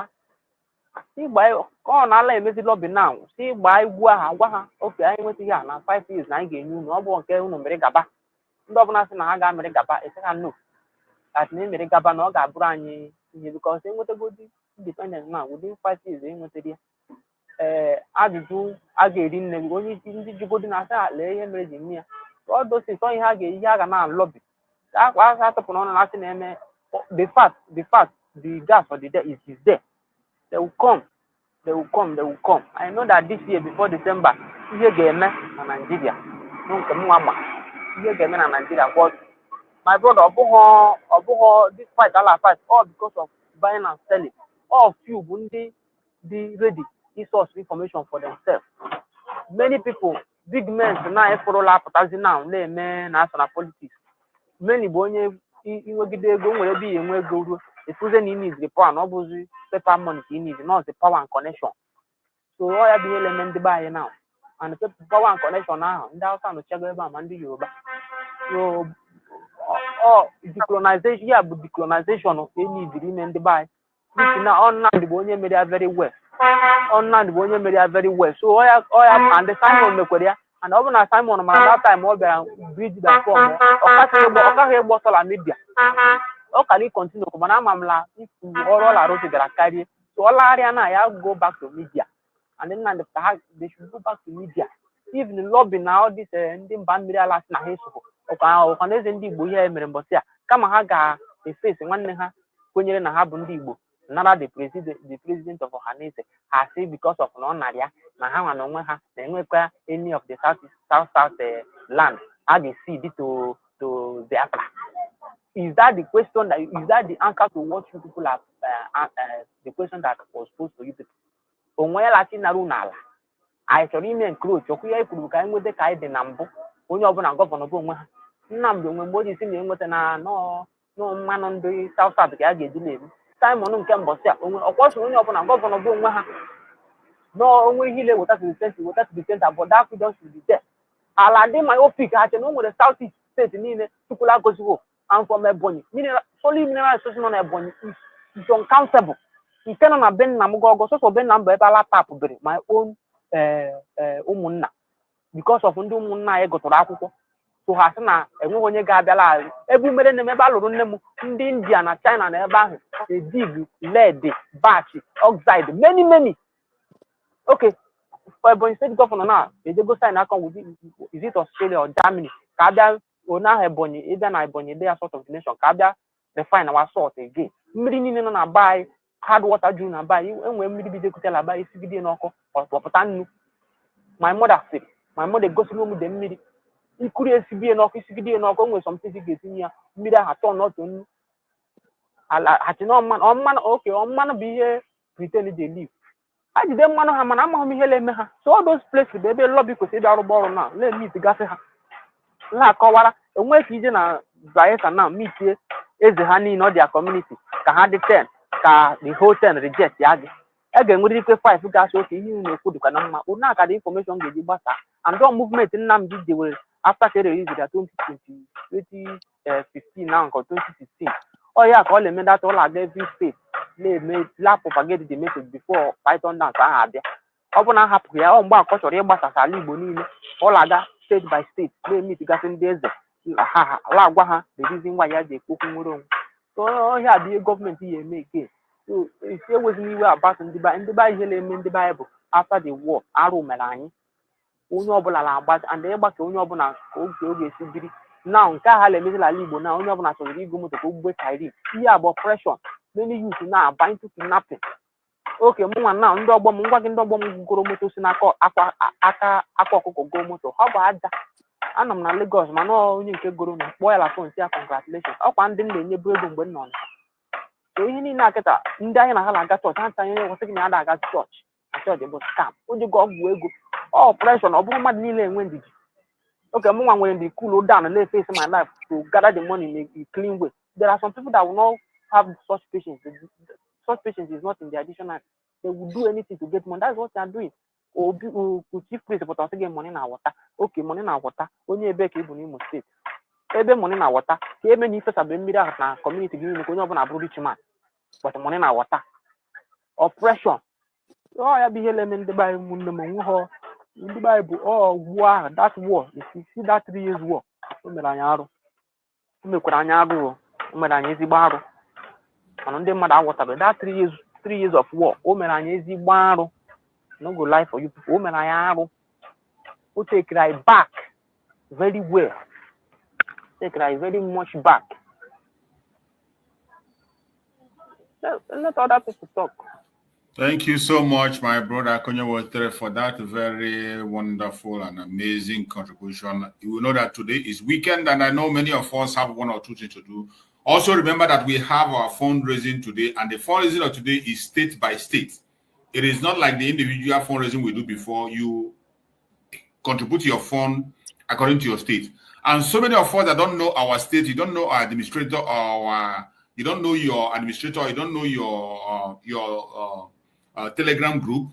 See by on Allah lobby now. See by waha. Okay, I went here now 5 years. Now again, you know, one care no Merigaba. No, nothing. I got Merigaba. It's a no. That name Merigaba no got brand because they want to go independent now. Within 5 years, they want to do. I do. I get in the going to go to Nasa. Lay him raising me. All those things. So he had a yaga now lobby. That was at upon on last name. The fact, the gas for the day is there. They will come. I know that this year before December, here game in Nigeria. no come mama ihe ga-eme na Nigeria. But my brother, this fight all fight all because of buying and selling. All few bundi be ready this source information for themselves. Many people, big men now follow la patazi now, le men national politics. Many bonye inwegide ego nwere bi enwe ego ruo. Efuze na need the power no buzi paper money you need, not the power and connection. So all ya be element the buy now. And the power and connection now, ndị Hausa no chego ebe ma ndị Yoruba. So decolonization, yeah, but decolonization they need the remain the buy. This now on now the bonye media very well. On now the bonye media very well. So all ya and the Simon Mekoria and over na Simon man that time all be bridge that form. Okay social media. Okay, continue. But now mamla if all around the carry. So all area now ya go back to media. And then they should go back to media. Even the lobby now, this ending band media last na his or can ndị Igbo ihe mere mbọsị a kama ha ga-efesi nwanne ha kwenyere na ha bụ ndị Igbo nara the president of Ohanese ha say because of na ọ narị ya na ha nwa na onwe ha na-enwekwa any of the south land ha ga-esi to Biafra. Is that the question is that the answer to what you people have the question that was posed to you people? Onwe ya lati naru n'ala anyị chọrọ ime encroach okwu ya ikwuru ka anyị nweta ka anyị dị na mbụ onye ọbụla gọvanọ bụ onwe ha Nnamdi onwe mgbe o ji si na enweta na nọ mmanụ ndị South Africa ya ga-eji na-ebu Simon nke mbọsị a onwe ọkwọsị onye ọbụla gọvanọ bụ onwe ha n'onwe ihe ile weta to the center but that freedom should be there. Ala dị ma opik ha che na o nwere South East steeti niile tukwula agọziwo and from Ebonyi solid mineral resources nọ na Ebonyi is uncountable. Nke nọ na be nna m gọgọ sọsọ be nna m bụ ebe ala tapụbere my own ụmụnna because of ndị ụmụnna anyị gụtụrụ akwụkwọ so ha sị na enweghị onye ga-abịala ebe umere na ebe a lụrụ nne m ndị India na China na ebe ahụ dig lead batch oxide many okay for Ebonyi state governor na ejego sign aka with is it Australia or Germany ka abịa onye ahụ Ebonyi ịbịa na Ebonyi dị ya sort of nation ka abịa refine our salt again mmiri niile nọ na ba anyị hard water juru na ba anyị enwere mmiri bido ekutela ba isigide n'ọkụ ọpụta nnu my mother sịrị my mother gosiri ụmụ dị mmiri ikuru esibie n'ọkụ isigide n'ọkụ o nwere something ga-etinye ya mmiri ahụ atọ n'ọtụ nnu ala hachi na ọmmanụ bụ ihe Britain dị live ha jide mmanụ ha mana amaghị m ihe na-eme ha so all those places bụ ebe lobby kwesịrị ịbịa arụgba ọrụ na na-eme gasị ha na-akọwara enweghị ka ije na Bayelsa na mitie eze ha niile ọ dị ya community ka ha dị 10 ka the whole 10 reject ya gị e ga-enwere ike 5 gasị oke ihe na-ekwu dịkwa na mma ụna aka dị information ga-eji gbasa and all movement Nnamdi dewere after ka release ya 2015 now nke 2016 ọ ya ka ọ na-eme data ụlọ aga every state na-eme la propagate the message before Python dance ahụ abịa ọ bụ na ahapụghị ya ọ mgbe akọ chọrọ ịgbasasa ala Igbo niile ụlọ aga state by state na-emitigasị ndị eze ha agwa ha the reason why ya ji ekwu okwu nwere onwe so ọhịa bụ ihe gọọmenti ya eme again so isi ewezina iwe abatụ ndị be ihe na-eme ndị be bụ after the war arụ mere anyị onye ọbụla na-agbazi and ịgbake onye ọbụla ka oge ga-esi biri na nke a ha na-emezila ala Igbo na onye ọbụla chọrọ igwu moto ka o gbugbe Kyrie ihe a bụ oppression many youth na-aba into kidnapping oke mụnwa na ndị ọgbọ m ngwa gị ndị ọgbọ m goro moto si n'aka aka ọkụkọ goo moto ọ bụ aja anọ m na Lagos mana onye nke goro na kpọọ ya la fon si ya congratulations ọkwa ndị m na-enyebu ego mgbe m nọ so ihe niile akịta ndị anyị na ha na-aga chọọchị ha ntanye onye gwasị gị na ya na-aga chọọchị na chọọchị bụ scam onye gị ọgwụ ego oppression ọ bụrụ mmadụ niile enwe ndidi oke mụnwa nwere ndị cool down na face my life to gather the money in a clean way. There are some people that will not have such patience. Such patience is not in their dictionary. They will do anything to get money. That's what they are doing. Chief priest but also get money na water. Okay, money na water. Onye ebe ka ibu n'Imo State. Ebe money na water. Ka eme na ifesa be mmiri ahụ na community gị niile onye ọbụla bụrụ rich man. But money na water. Oppression. Oh ya bụ ihe na-eme ndị be anyị ụmụnne m onwe ndị be anyị bụ war that war you see that 3 years war o mere anyị arụ o mekwara anyị arụ o mere anyị ezigbo arụ mana ndị mmadụ aghọtabeghị that 3 years of war o mere anyị ezigbo arụ no go lie for you people o mere anyị arụ o take anyị back very well take anyị very much back let other people talk. Thank you so much, my brother Konyawotere, for that very wonderful and amazing contribution. You will know that today is weekend, and I know many of us have one or two things to do. Also, remember that we have our fundraising today, and the fundraising of today is state by state. It is not like the individual fundraising we do before. You contribute your fund according to your state. And so many of us that don't know our state, you don't know our administrator, or you don't know your administrator, you don't know your Telegram group.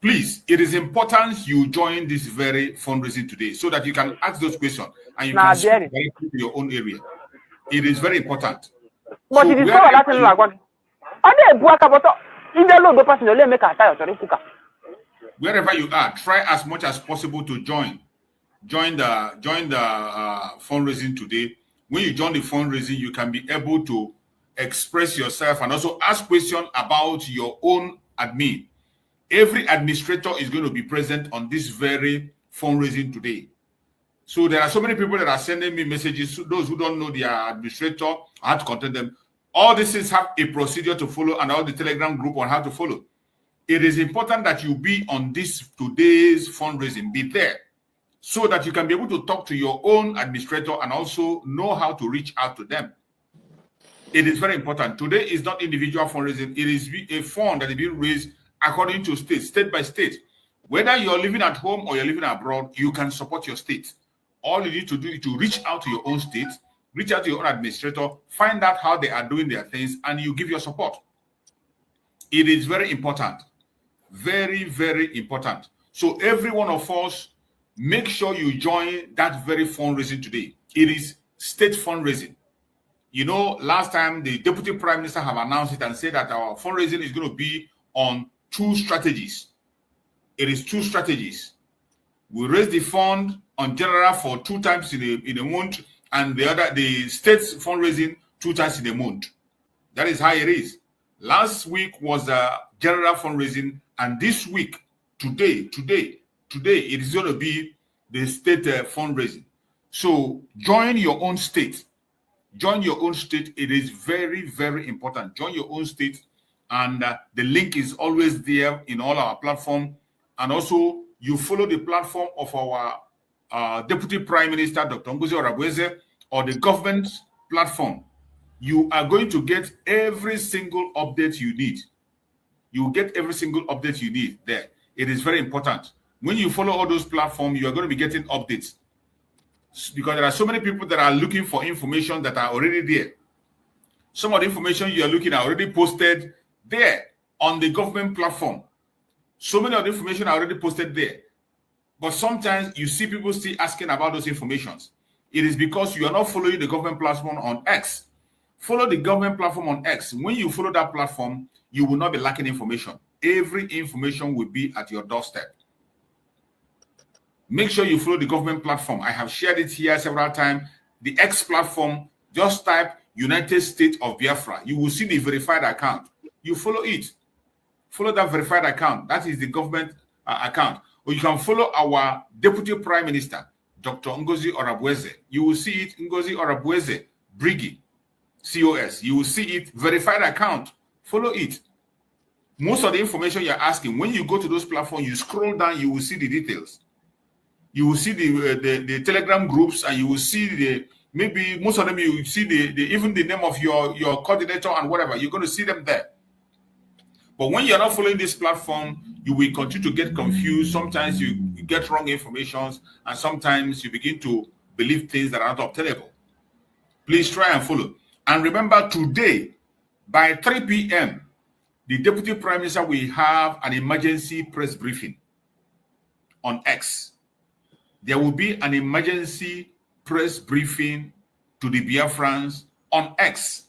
Please, it is important you join this very fundraising today so that you can ask those questions and you can speak directly to your own area. It is very important. But it is so that like what? Wherever you are, try as much as possible to join the fundraising today. When you join the fundraising, you can be able to express yourself and also ask questions about your own admin. Every administrator is going to be present on this very fundraising today. So there are so many people that are sending me messages. Those who don't know their administrator, I have to contact them. All this is have a procedure to follow and all the Telegram group on how to follow. It is important that you be on this today's fundraising, be there, so that you can be able to talk to your own administrator and also know how to reach out to them. It is very important. Today is not individual fundraising. It is a fund that is being raised according to state by state. Whether you're living at home or you're living abroad, you can support your state. All you need to do is to reach out to your own state, reach out to your own administrator, find out how they are doing their things, and you give your support. It is very important. Very, very important. So every one of us, make sure you join that very fundraising today. It is state fundraising. You know, last time the Deputy Prime Minister have announced it and said that our fundraising is going to be on 2 strategies. It is 2 strategies. We raise the fund on general for 2 times in a month, and the state's fundraising 2 times in a month. That is how it is. Last week was general fundraising, and this week, today, it is going to be the state fundraising. So join your own state. Join your own state. It is very, very important. Join your own state, and the link is always there in all our platform. And also, you follow the platform of our Deputy Prime Minister, Dr. Ngozi Orabueze, or the government platform. You are going to get every single update you need. You will get every single update you need there. It is very important. When you follow all those platforms, you are going to be getting updates, because there are so many people that are looking for information that are already there. Some of the information you are looking at already posted there on the government platform. So many of the information are already posted there. But sometimes you see people still asking about those informations. It is because you are not following the government platform on X. Follow the government platform on X. When you follow that platform, you will not be lacking information. Every information will be at your doorstep. Make sure you follow the government platform. I have shared it here several times. The X platform, just type United States of Biafra. You will see the verified account. You follow it. Follow that verified account. That is the government account. Or you can follow our Deputy Prime Minister, Dr. Ngozi Orabueze. You will see it, Ngozi Orabueze, Brigi, COS. You will see it, verified account. Follow it. Most of the information you're asking, when you go to those platforms, you scroll down, you will see the details. You will see the Telegram groups, and you will see maybe most of them, you will see even the name of your coordinator and whatever. You're going to see them there. But when you're not following this platform, you will continue to get confused. Sometimes you get wrong information, and sometimes you begin to believe things that are not obtainable. Please try and follow. And remember, today, by 3 p.m., the Deputy Prime Minister will have an emergency press briefing on X. There will be an emergency press briefing to the Biafrans on X.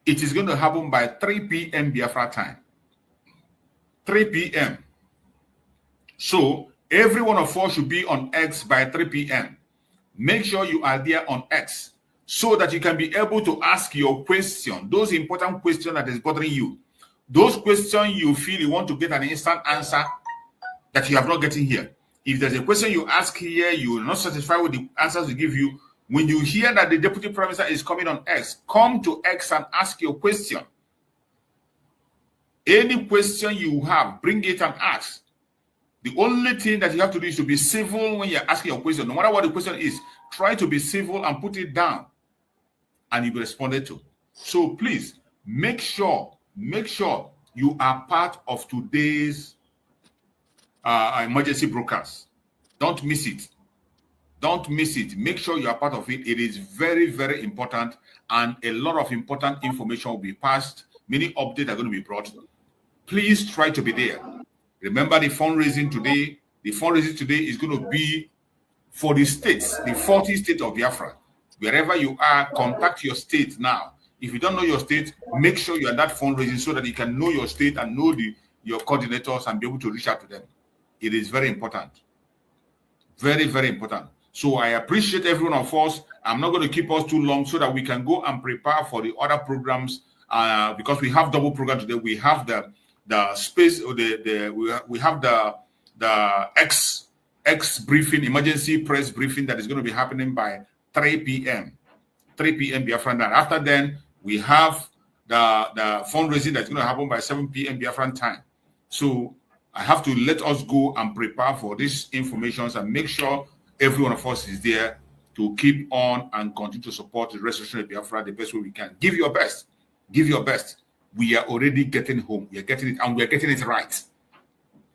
It is going to happen by 3 p.m. Biafra time. 3 p.m. So every one of us should be on X by 3 p.m. Make sure you are there on X so that you can be able to ask your question, those important questions that is bothering you. Those questions you feel you want to get an instant answer that you have not gotten here. If there's a question you ask here, you are not satisfied with the answers we give you, when you hear that the Deputy Prime Minister is coming on X, come to X and ask your question. Any question you have, bring it and ask. The only thing that you have to do is to be civil when you're asking your question. No matter what the question is, try to be civil and put it down, and you'll be responded to. So please make sure you are part of today's emergency broadcast. Don't miss it. Don't miss it. Make sure you are part of it. It is very, very important, and a lot of important information will be passed. Many updates are going to be brought. Please try to be there. Remember the fundraising today. The fundraising today is going to be for the states, the 40 states of Biafra. Wherever you are, contact your state now. If you don't know your state, make sure you're at that fundraising so that you can know your state and know your coordinators and be able to reach out to them. It is very important. Very, very important. So I appreciate every one of us. I'm not going to keep us too long so that we can go and prepare for the other programs because we have double program today. We have the space, we have the X briefing, emergency press briefing that is going to be happening by 3 p.m. Biafran time. After then, we have the fundraising that's going to happen by 7 p.m. Biafran time. So I have to let us go and prepare for these informations and make sure every one of us is there to keep on and continue to support the restoration of Biafra the best way we can. Give your best. Give your best. We are already getting home. We are getting it, and we are getting it right.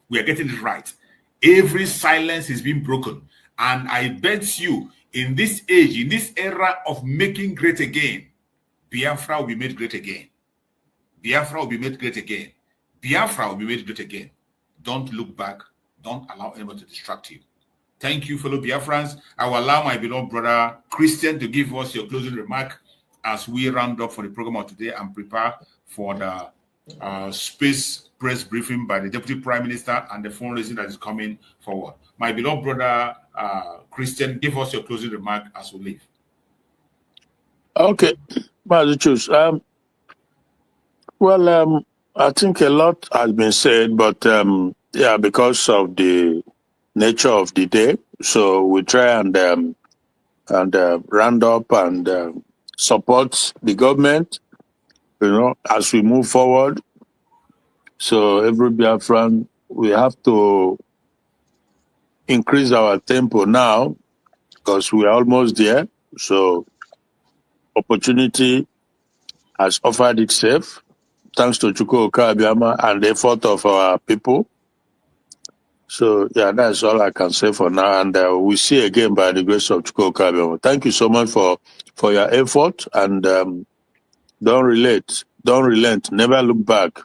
We are getting it right. Every silence is being broken. And I bet you, in this age, in this era of making great again, Biafra will be made great again. Biafra will be made great again. Biafra will be made great again. Don't look back. Don't allow anyone to distract you. Thank you, fellow Biafrans. I will allow my beloved brother Christian to give us your closing remark as we round up for the program of today and prepare for the space press briefing by the Deputy Prime Minister and the fundraising that is coming forward. My beloved brother Christian, give us your closing remark as we leave. Okay, I think a lot has been said, but yeah, because of the nature of the day, so we try and round up and support the government, as we move forward. So every Biafran, we have to increase our tempo now because we are almost there. So opportunity has offered itself, thanks to Chukwu Abiyama and the effort of our people. So yeah, that's all I can say for now. And we'll see again by the grace of Chukwu Abiyama. Thank you so much for your effort, and don't relent, never look back.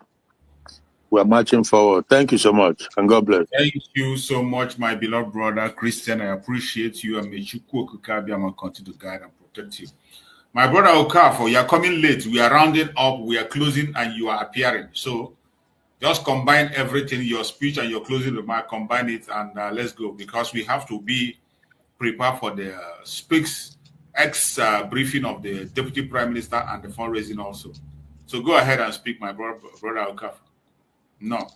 We're marching forward. Thank you so much, and God bless. Thank you so much, my beloved brother Christian. I appreciate you, and may Chukwu Abiyama continue to guide and protect you. My brother Okafor, you are coming late. We are rounding up, we are closing, and you are appearing. So just combine everything, your speech and your closing remark, combine it, and let's go, because we have to be prepared for the briefing of the Deputy Prime Minister and the fundraising also. So go ahead and speak, my brother Okafor. No.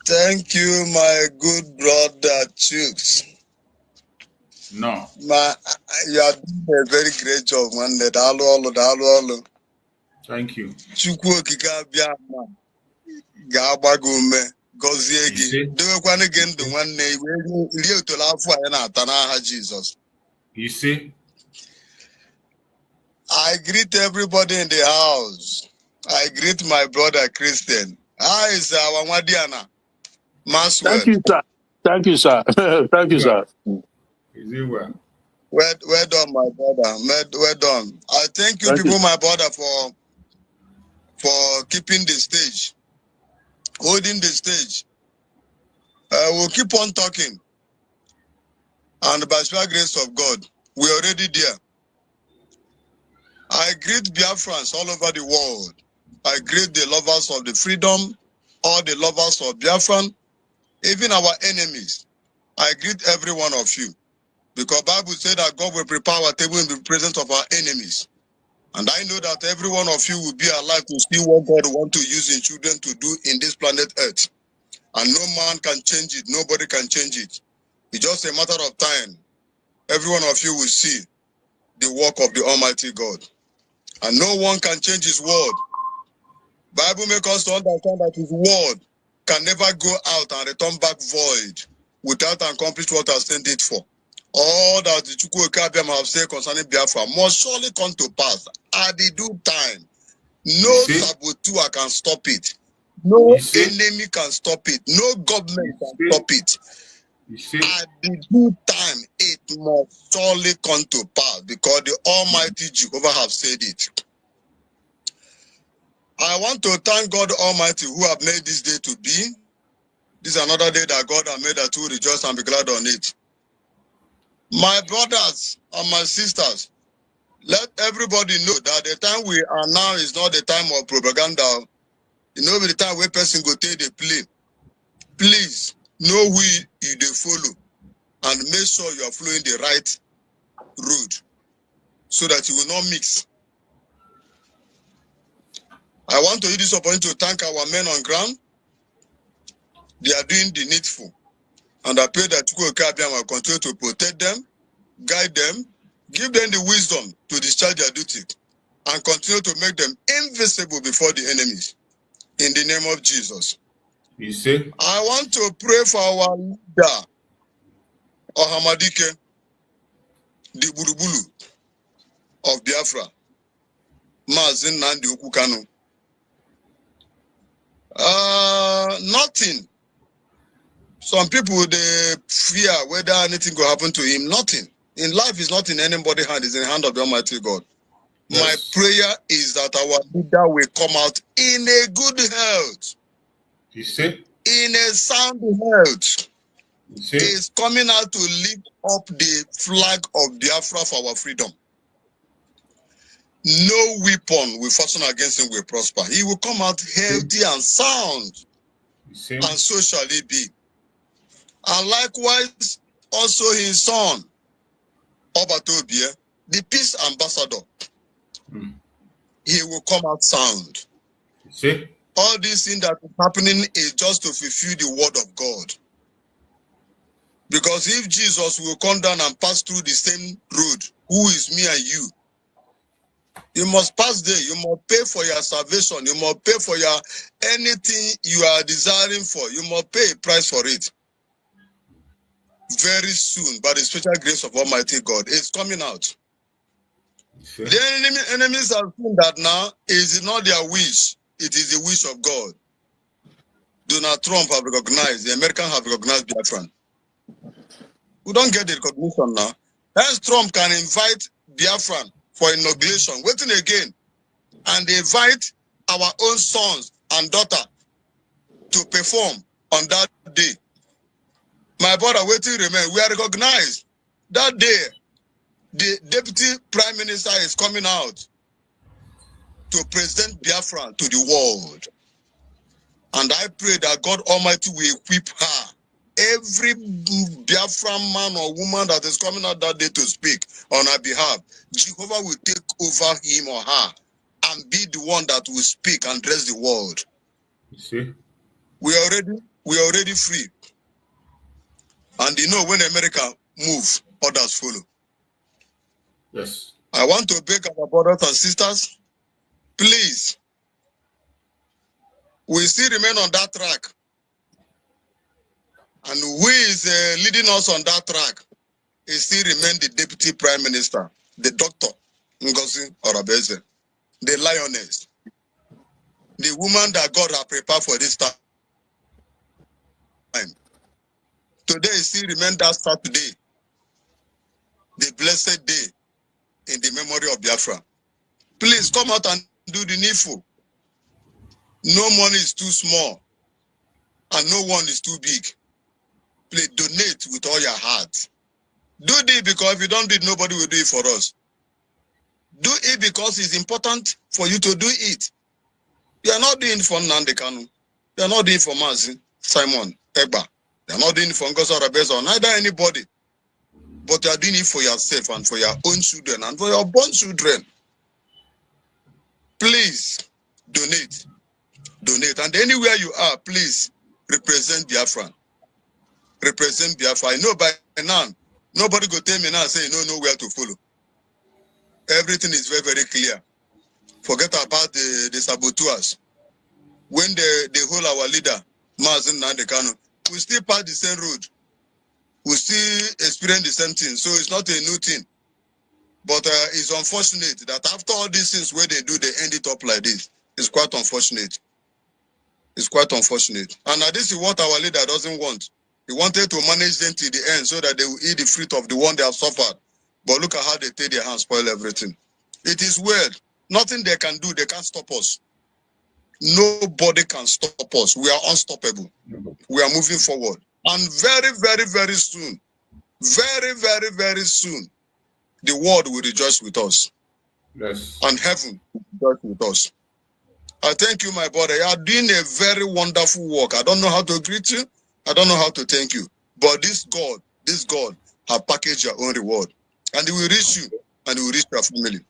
Thank you, my good brother Chooks. No. You are doing a very great job, man. Thank you. Chukwu okike Abịama ga-agbago ume, gọzie gị, dewekwana gị ndụ nwanne iwe rie otola afọ anyị na-ata n'aha Jesus. You see? I greet everybody in the house. I greet my brother Christian. How is our Wadiana? Maxwell. Thank you, sir. Thank you, sir. Thank you, sir. Is it well? Well done, my brother. Well done. I thank you, people, my brother, for keeping the stage, holding the stage. We'll keep on talking. And by the grace of God, we're already there. I greet Biafrans all over the world. I greet the lovers of the freedom, all the lovers of Biafran, even our enemies. I greet every one of you. Because the Bible said that God will prepare our table in the presence of our enemies. And I know that every one of you will be alive to see what God wants to use in children to do in this planet Earth. And no man can change it. Nobody can change it. It's just a matter of time. Every one of you will see the work of the Almighty God. And no one can change his word. Bible makes us to understand that his word can never go out and return back void without accomplishing what has sent it for. All that the Chukwuka have said concerning Biafra must surely come to pass at the due time. No saboteur can stop it. No enemy can stop it. No government can stop it. At the due time, it must surely come to pass because the Almighty Jehovah have said it. I want to thank God Almighty who have made this day to be. This is another day that God has made that we rejoice and be glad on it. My brothers and my sisters, let everybody know that the time we are now is not the time of propaganda. You know, the time where person go take the play. Please know who you they follow and make sure you are following the right road so that you will not mix. I want to use this opportunity to thank our men on ground. They are doing the needful. And I pray that Chukwuka will continue to protect them, guide them, give them the wisdom to discharge their duty, and continue to make them invisible before the enemies. In the name of Jesus. You see? I want to pray for our leader, Ohamadike, the Burubulu of Biafra, Mazin Nandi Ukukanu. Nothing. Some people, they fear whether anything will happen to him. Nothing. In life is not in anybody's hand, it's in the hand of the Almighty God. Yes. My prayer is that our leader will come out in a good health. You see? In a sound health. You see? Is coming out to lift up the flag of Biafra for our freedom. No weapon will fasten against him will prosper. He will come out healthy and sound. And so shall it be. And likewise, also his son, Obatobie, the peace ambassador, he will come out sound. See? All these things that is happening is just to fulfill the word of God. Because if Jesus will come down and pass through the same road, who is me and you must pass there. You must pay for your salvation. You must pay for your anything you are desiring for. You must pay a price for it. Very soon, by the special grace of Almighty God, it's coming out. Sure. The enemies have seen that now is not their wish, it is the wish of God. Donald Trump have recognized, the Americans have recognized Biafran. We don't get the recognition now. Hence Trump can invite Biafran for inauguration, waiting again, and they invite our own sons and daughter to perform on that day. My brother, waiting remain. We are recognized. That day, the deputy prime minister is coming out to present Biafra to the world. And I pray that God Almighty will equip her. Every Biafran man or woman that is coming out that day to speak on her behalf, Jehovah will take over him or her and be the one that will speak and address the world. You see? We are already free. And you know, when America moves, others follow. Yes. I want to beg our brothers and sisters, please, we still remain on that track. And who is leading us on that track is still remain the deputy prime minister, the doctor, Ngozi Orabeze, the lioness, the woman that God has prepared for this time. Today still remain that Saturday, the blessed day in the memory of Biafra. Please come out and do the needful. No money is too small and no one is too big. Please donate with all your heart. Do it because if you don't do it, nobody will do it for us. Do it because it's important for you to do it. You are not doing it for Nnamdi Kanu. You are not doing it for Mazi, Simon, Egba. You are not doing it for Ngozi Orabeze or neither anybody. But you are doing it for yourself and for your own children and for your born children. Please donate. Donate. And anywhere you are, please represent Biafra. Represent Biafra. I know by now, nobody go tell me now say you don't know where to follow. Everything is very, very clear. Forget about the saboteurs. when they hold our leader, Mazen Nandekano, we still pass the same road. We still experience the same thing. So it's not a new thing. But it's unfortunate that after all these things where they do, they end it up like this. It's quite unfortunate. It's quite unfortunate. And this is what our leader doesn't want. He wanted to manage them till the end so that they will eat the fruit of the one they have suffered. But look at how they take their hands, spoil everything. It is weird. Nothing they can do. They can't stop us. Nobody can stop us. We are unstoppable. We are moving forward. And very, very, very soon, very, very, very soon, the world will rejoice with us. Yes. And heaven will rejoice with us. I thank you, my brother. You are doing a very wonderful work. I don't know how to greet you. I don't know how to thank you. But this God have packaged your own reward. And it will reach you and it will reach your family.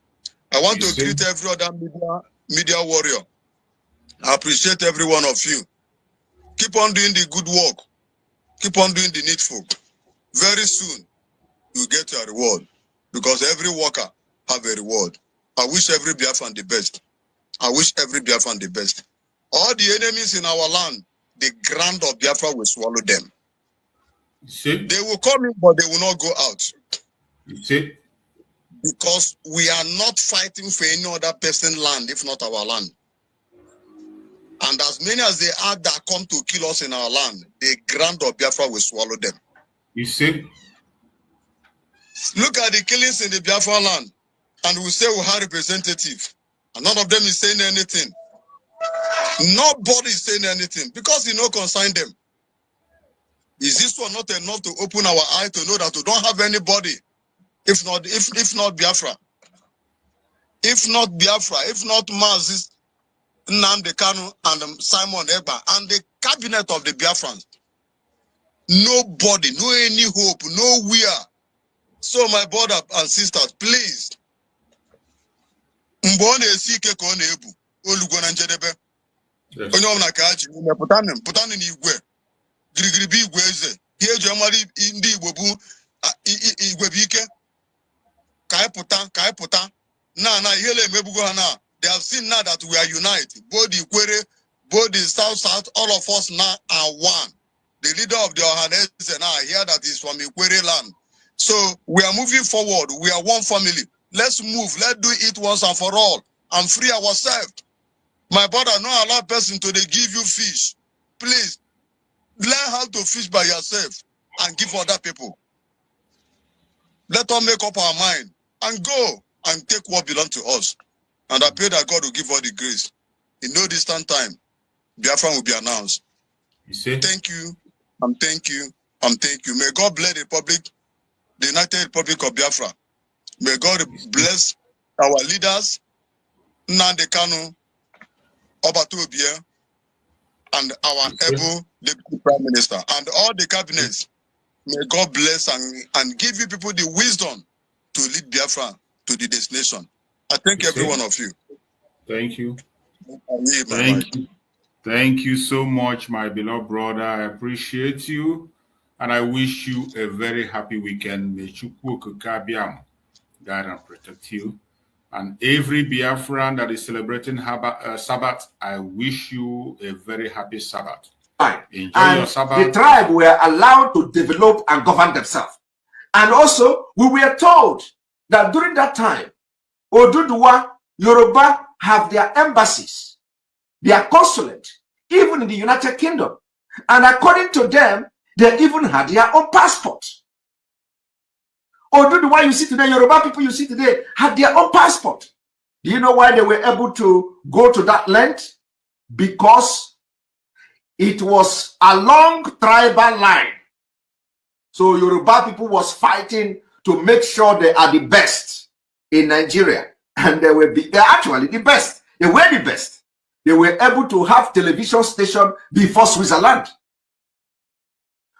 I want to greet every other media warrior. I appreciate every one of you. Keep on doing the good work. Keep on doing the needful. Very soon, you get your reward. Because every worker have a reward. I wish every Biafran the best. I wish every Biafran the best. All the enemies in our land, the ground of Biafra will swallow them. They will come in, but they will not go out. Because we are not fighting for any other person's land, if not our land. And as many as they are that come to kill us in our land, the ground of Biafra will swallow them. You see? Look at the killings in the Biafra land. And we say we have representative. And none of them is saying anything. Nobody is saying anything because it no concern them. Is this one not enough to open our eye to know that we don't have anybody? If not Biafra. If not Biafra, if not Mazis, Nnamdi Kanu and Simon Eba and the cabinet of the Biafrans. Nobody, no any hope, nowhere. So my brother and sisters, please. Mbone esike ka ọ na-ebu olugwo na njedebe. Onye ọbụla ka achi ume pụtanụ n'igwe. Girigiri bụ igwe eze. Ihe eji amara ndị Igbo bụ igwe bụ ike. Ka anyị pụta. Na ihe na-emebugo ha na. They have seen now that we are united. Both the Ikwere, both the South, all of us now are one. The leader of the Ohanese now here that is from Ikwere land. So we are moving forward. We are one family. Let's move. Let's do it once and for all and free ourselves. My brother, not allow person to they give you fish. Please, learn how to fish by yourself and give other people. Let us make up our mind and go and take what belongs to us. And I pray that God will give us the grace. In no distant time, Biafra will be announced. You see? Thank you. Thank you. Thank you. May God bless the Republic, the United Republic of Biafra. May God bless our leaders, Nnamdi Kanu, Obatobia, and our able Deputy Prime Minister, and all the cabinets. May God bless and give you people the wisdom to lead Biafra to the destination. I thank every one of you. Thank you. Thank you so much, my beloved brother. I appreciate you. And I wish you a very happy weekend. May Chukwu Kukabiam guide and protect you. And every Biafran that is celebrating Sabbath, I wish you a very happy Sabbath. Enjoy your Sabbath. The tribe were allowed to develop and govern themselves. And also, we were told that during that time, Oduduwa, Yoruba have their embassies, their consulate, even in the United Kingdom. And according to them, they even had their own passport. Oduduwa you see today, Yoruba people you see today, had their own passport. Do you know why they were able to go to that length? Because it was along tribal line. So Yoruba people was fighting to make sure they are the best in Nigeria, and they're actually the best. They were the best. They were able to have television station before Switzerland.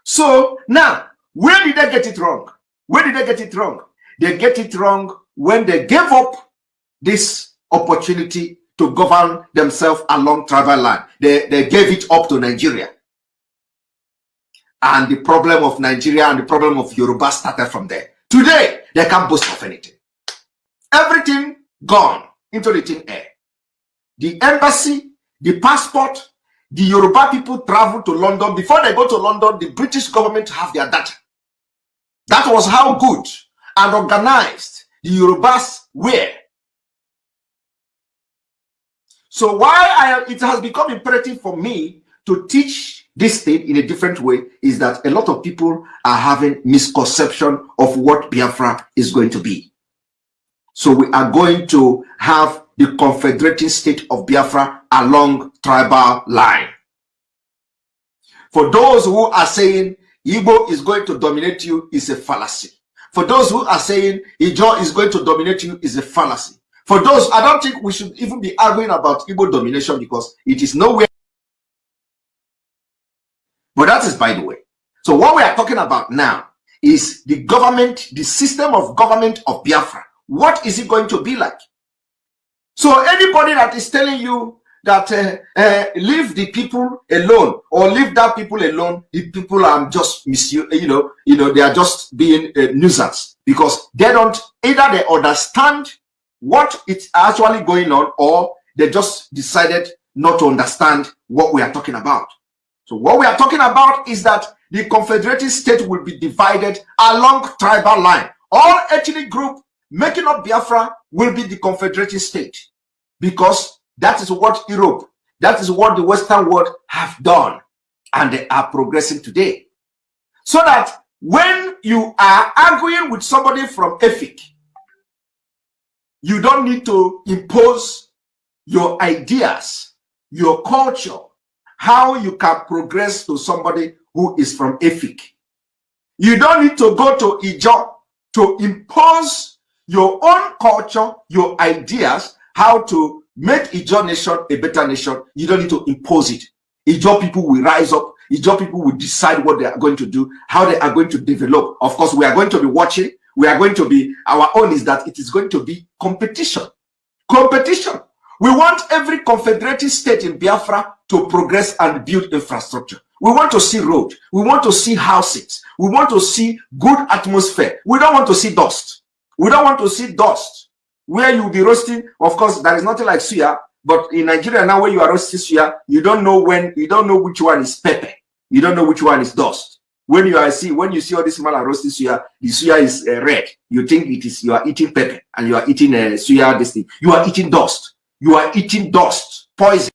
So now, where did they get it wrong? Where did they get it wrong? They get it wrong when they gave up this opportunity to govern themselves along tribal line. They gave it up to Nigeria. And the problem of Nigeria and the problem of Yoruba started from there. Today, they can't boast of anything. Everything gone into the thin air. The embassy, the passport, the Yoruba people travel to London. Before they go to London, the British government have their data. That was how good and organized the Yorubas were. So why it has become imperative for me to teach this thing in a different way is that a lot of people are having misconception of what Biafra is going to be. So we are going to have the confederating state of Biafra along tribal line. For those who are saying Igbo is going to dominate you is a fallacy. For those who are saying Ijo is going to dominate you is a fallacy. For those, I don't think we should even be arguing about Igbo domination because it is nowhere. But that is by the way. So what we are talking about now is the government, the system of government of Biafra. What is it going to be like? So anybody that is telling you that leave the people alone or leave that people alone, the people are just they are just being nuisance because they don't, either they understand what is actually going on or they just decided not to understand what we are talking about. So what we are talking about is that the confederated state will be divided along tribal line. All ethnic group making up Biafra will be the confederated state because that is what Europe, that is what the Western world have done and they are progressing today. So that when you are arguing with somebody from Efik, you don't need to impose your ideas, your culture, how you can progress to somebody who is from Efik. You don't need to go to Ijo to impose your own culture, your ideas, how to make Ijo nation a better nation. You don't need to impose it. Ijo people will rise up. Ijo people will decide what they are going to do, how they are going to develop. Of course, we are going to be watching. We are going to be, our own is that it is going to be competition. Competition. We want every confederated state in Biafra to progress and build infrastructure. We want to see road. We want to see houses. We want to see good atmosphere. We don't want to see dust. We don't want to see dust. Where you'll be roasting, of course, there is nothing like suya, but in Nigeria now where you are roasting suya, you don't know which one is pepper. You don't know which one is dust. When you see all this man roasting suya, the suya is red. You think you are eating pepper and you are eating suya, this thing. You are eating dust. You are eating dust, poison.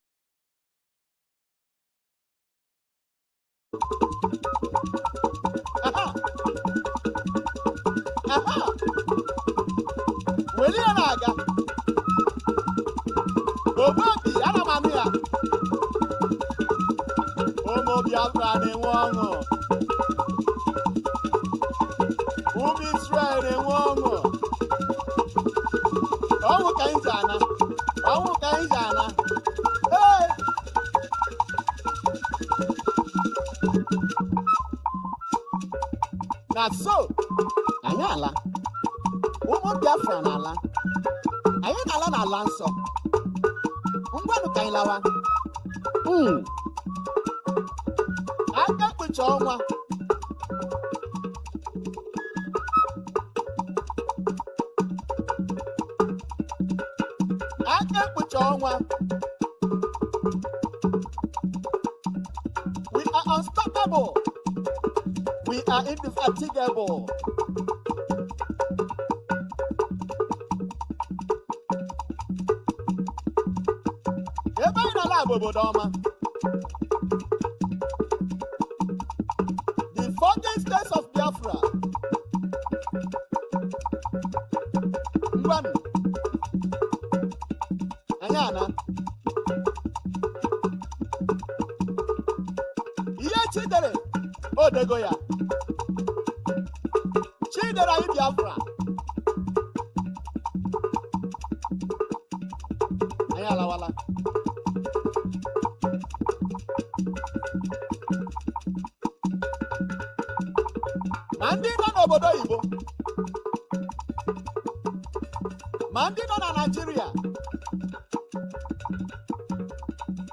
That's so. Anyala. Umu Biafra nala. Ayenala na lanso. Ngwanu kailawa. Aka kuchonwa. Aka kuchonwa. We are unstoppable. We are indefatigable. The 14 states of Biafra. One. Anyana. Chidere. Oh, they go ya. Chidera in Biafra. Ayala wala. Mandino no bodo Igbo. Mandino na Nigeria.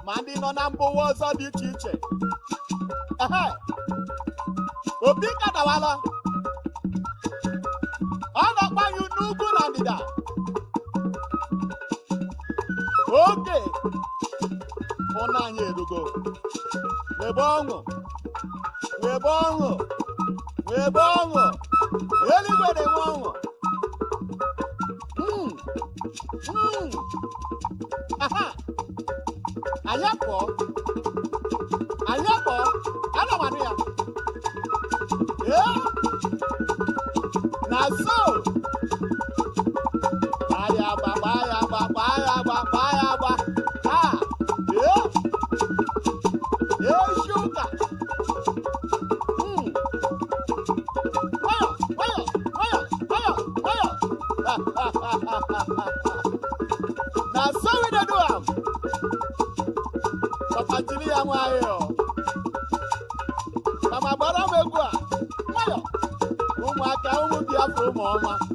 Mandino na mbo wazo di chiche. Obi kadawala. Ana pa you nugu na ndida. Okay. Ona anyị erugo. Webe ọṅụ. Webe ọṅụ. Webe ọṅụ. Eluigwe na-enwe ọṅụ. Aha. Anyị apụọ. Anyị apụọ. Ana m anụ ya. Na so. Bayaba. Ah. Sugar. Now so we don't do am. Papa Jimmy am ayo. Mama bara megwa. Mayo. Umaka umu Biafra mama.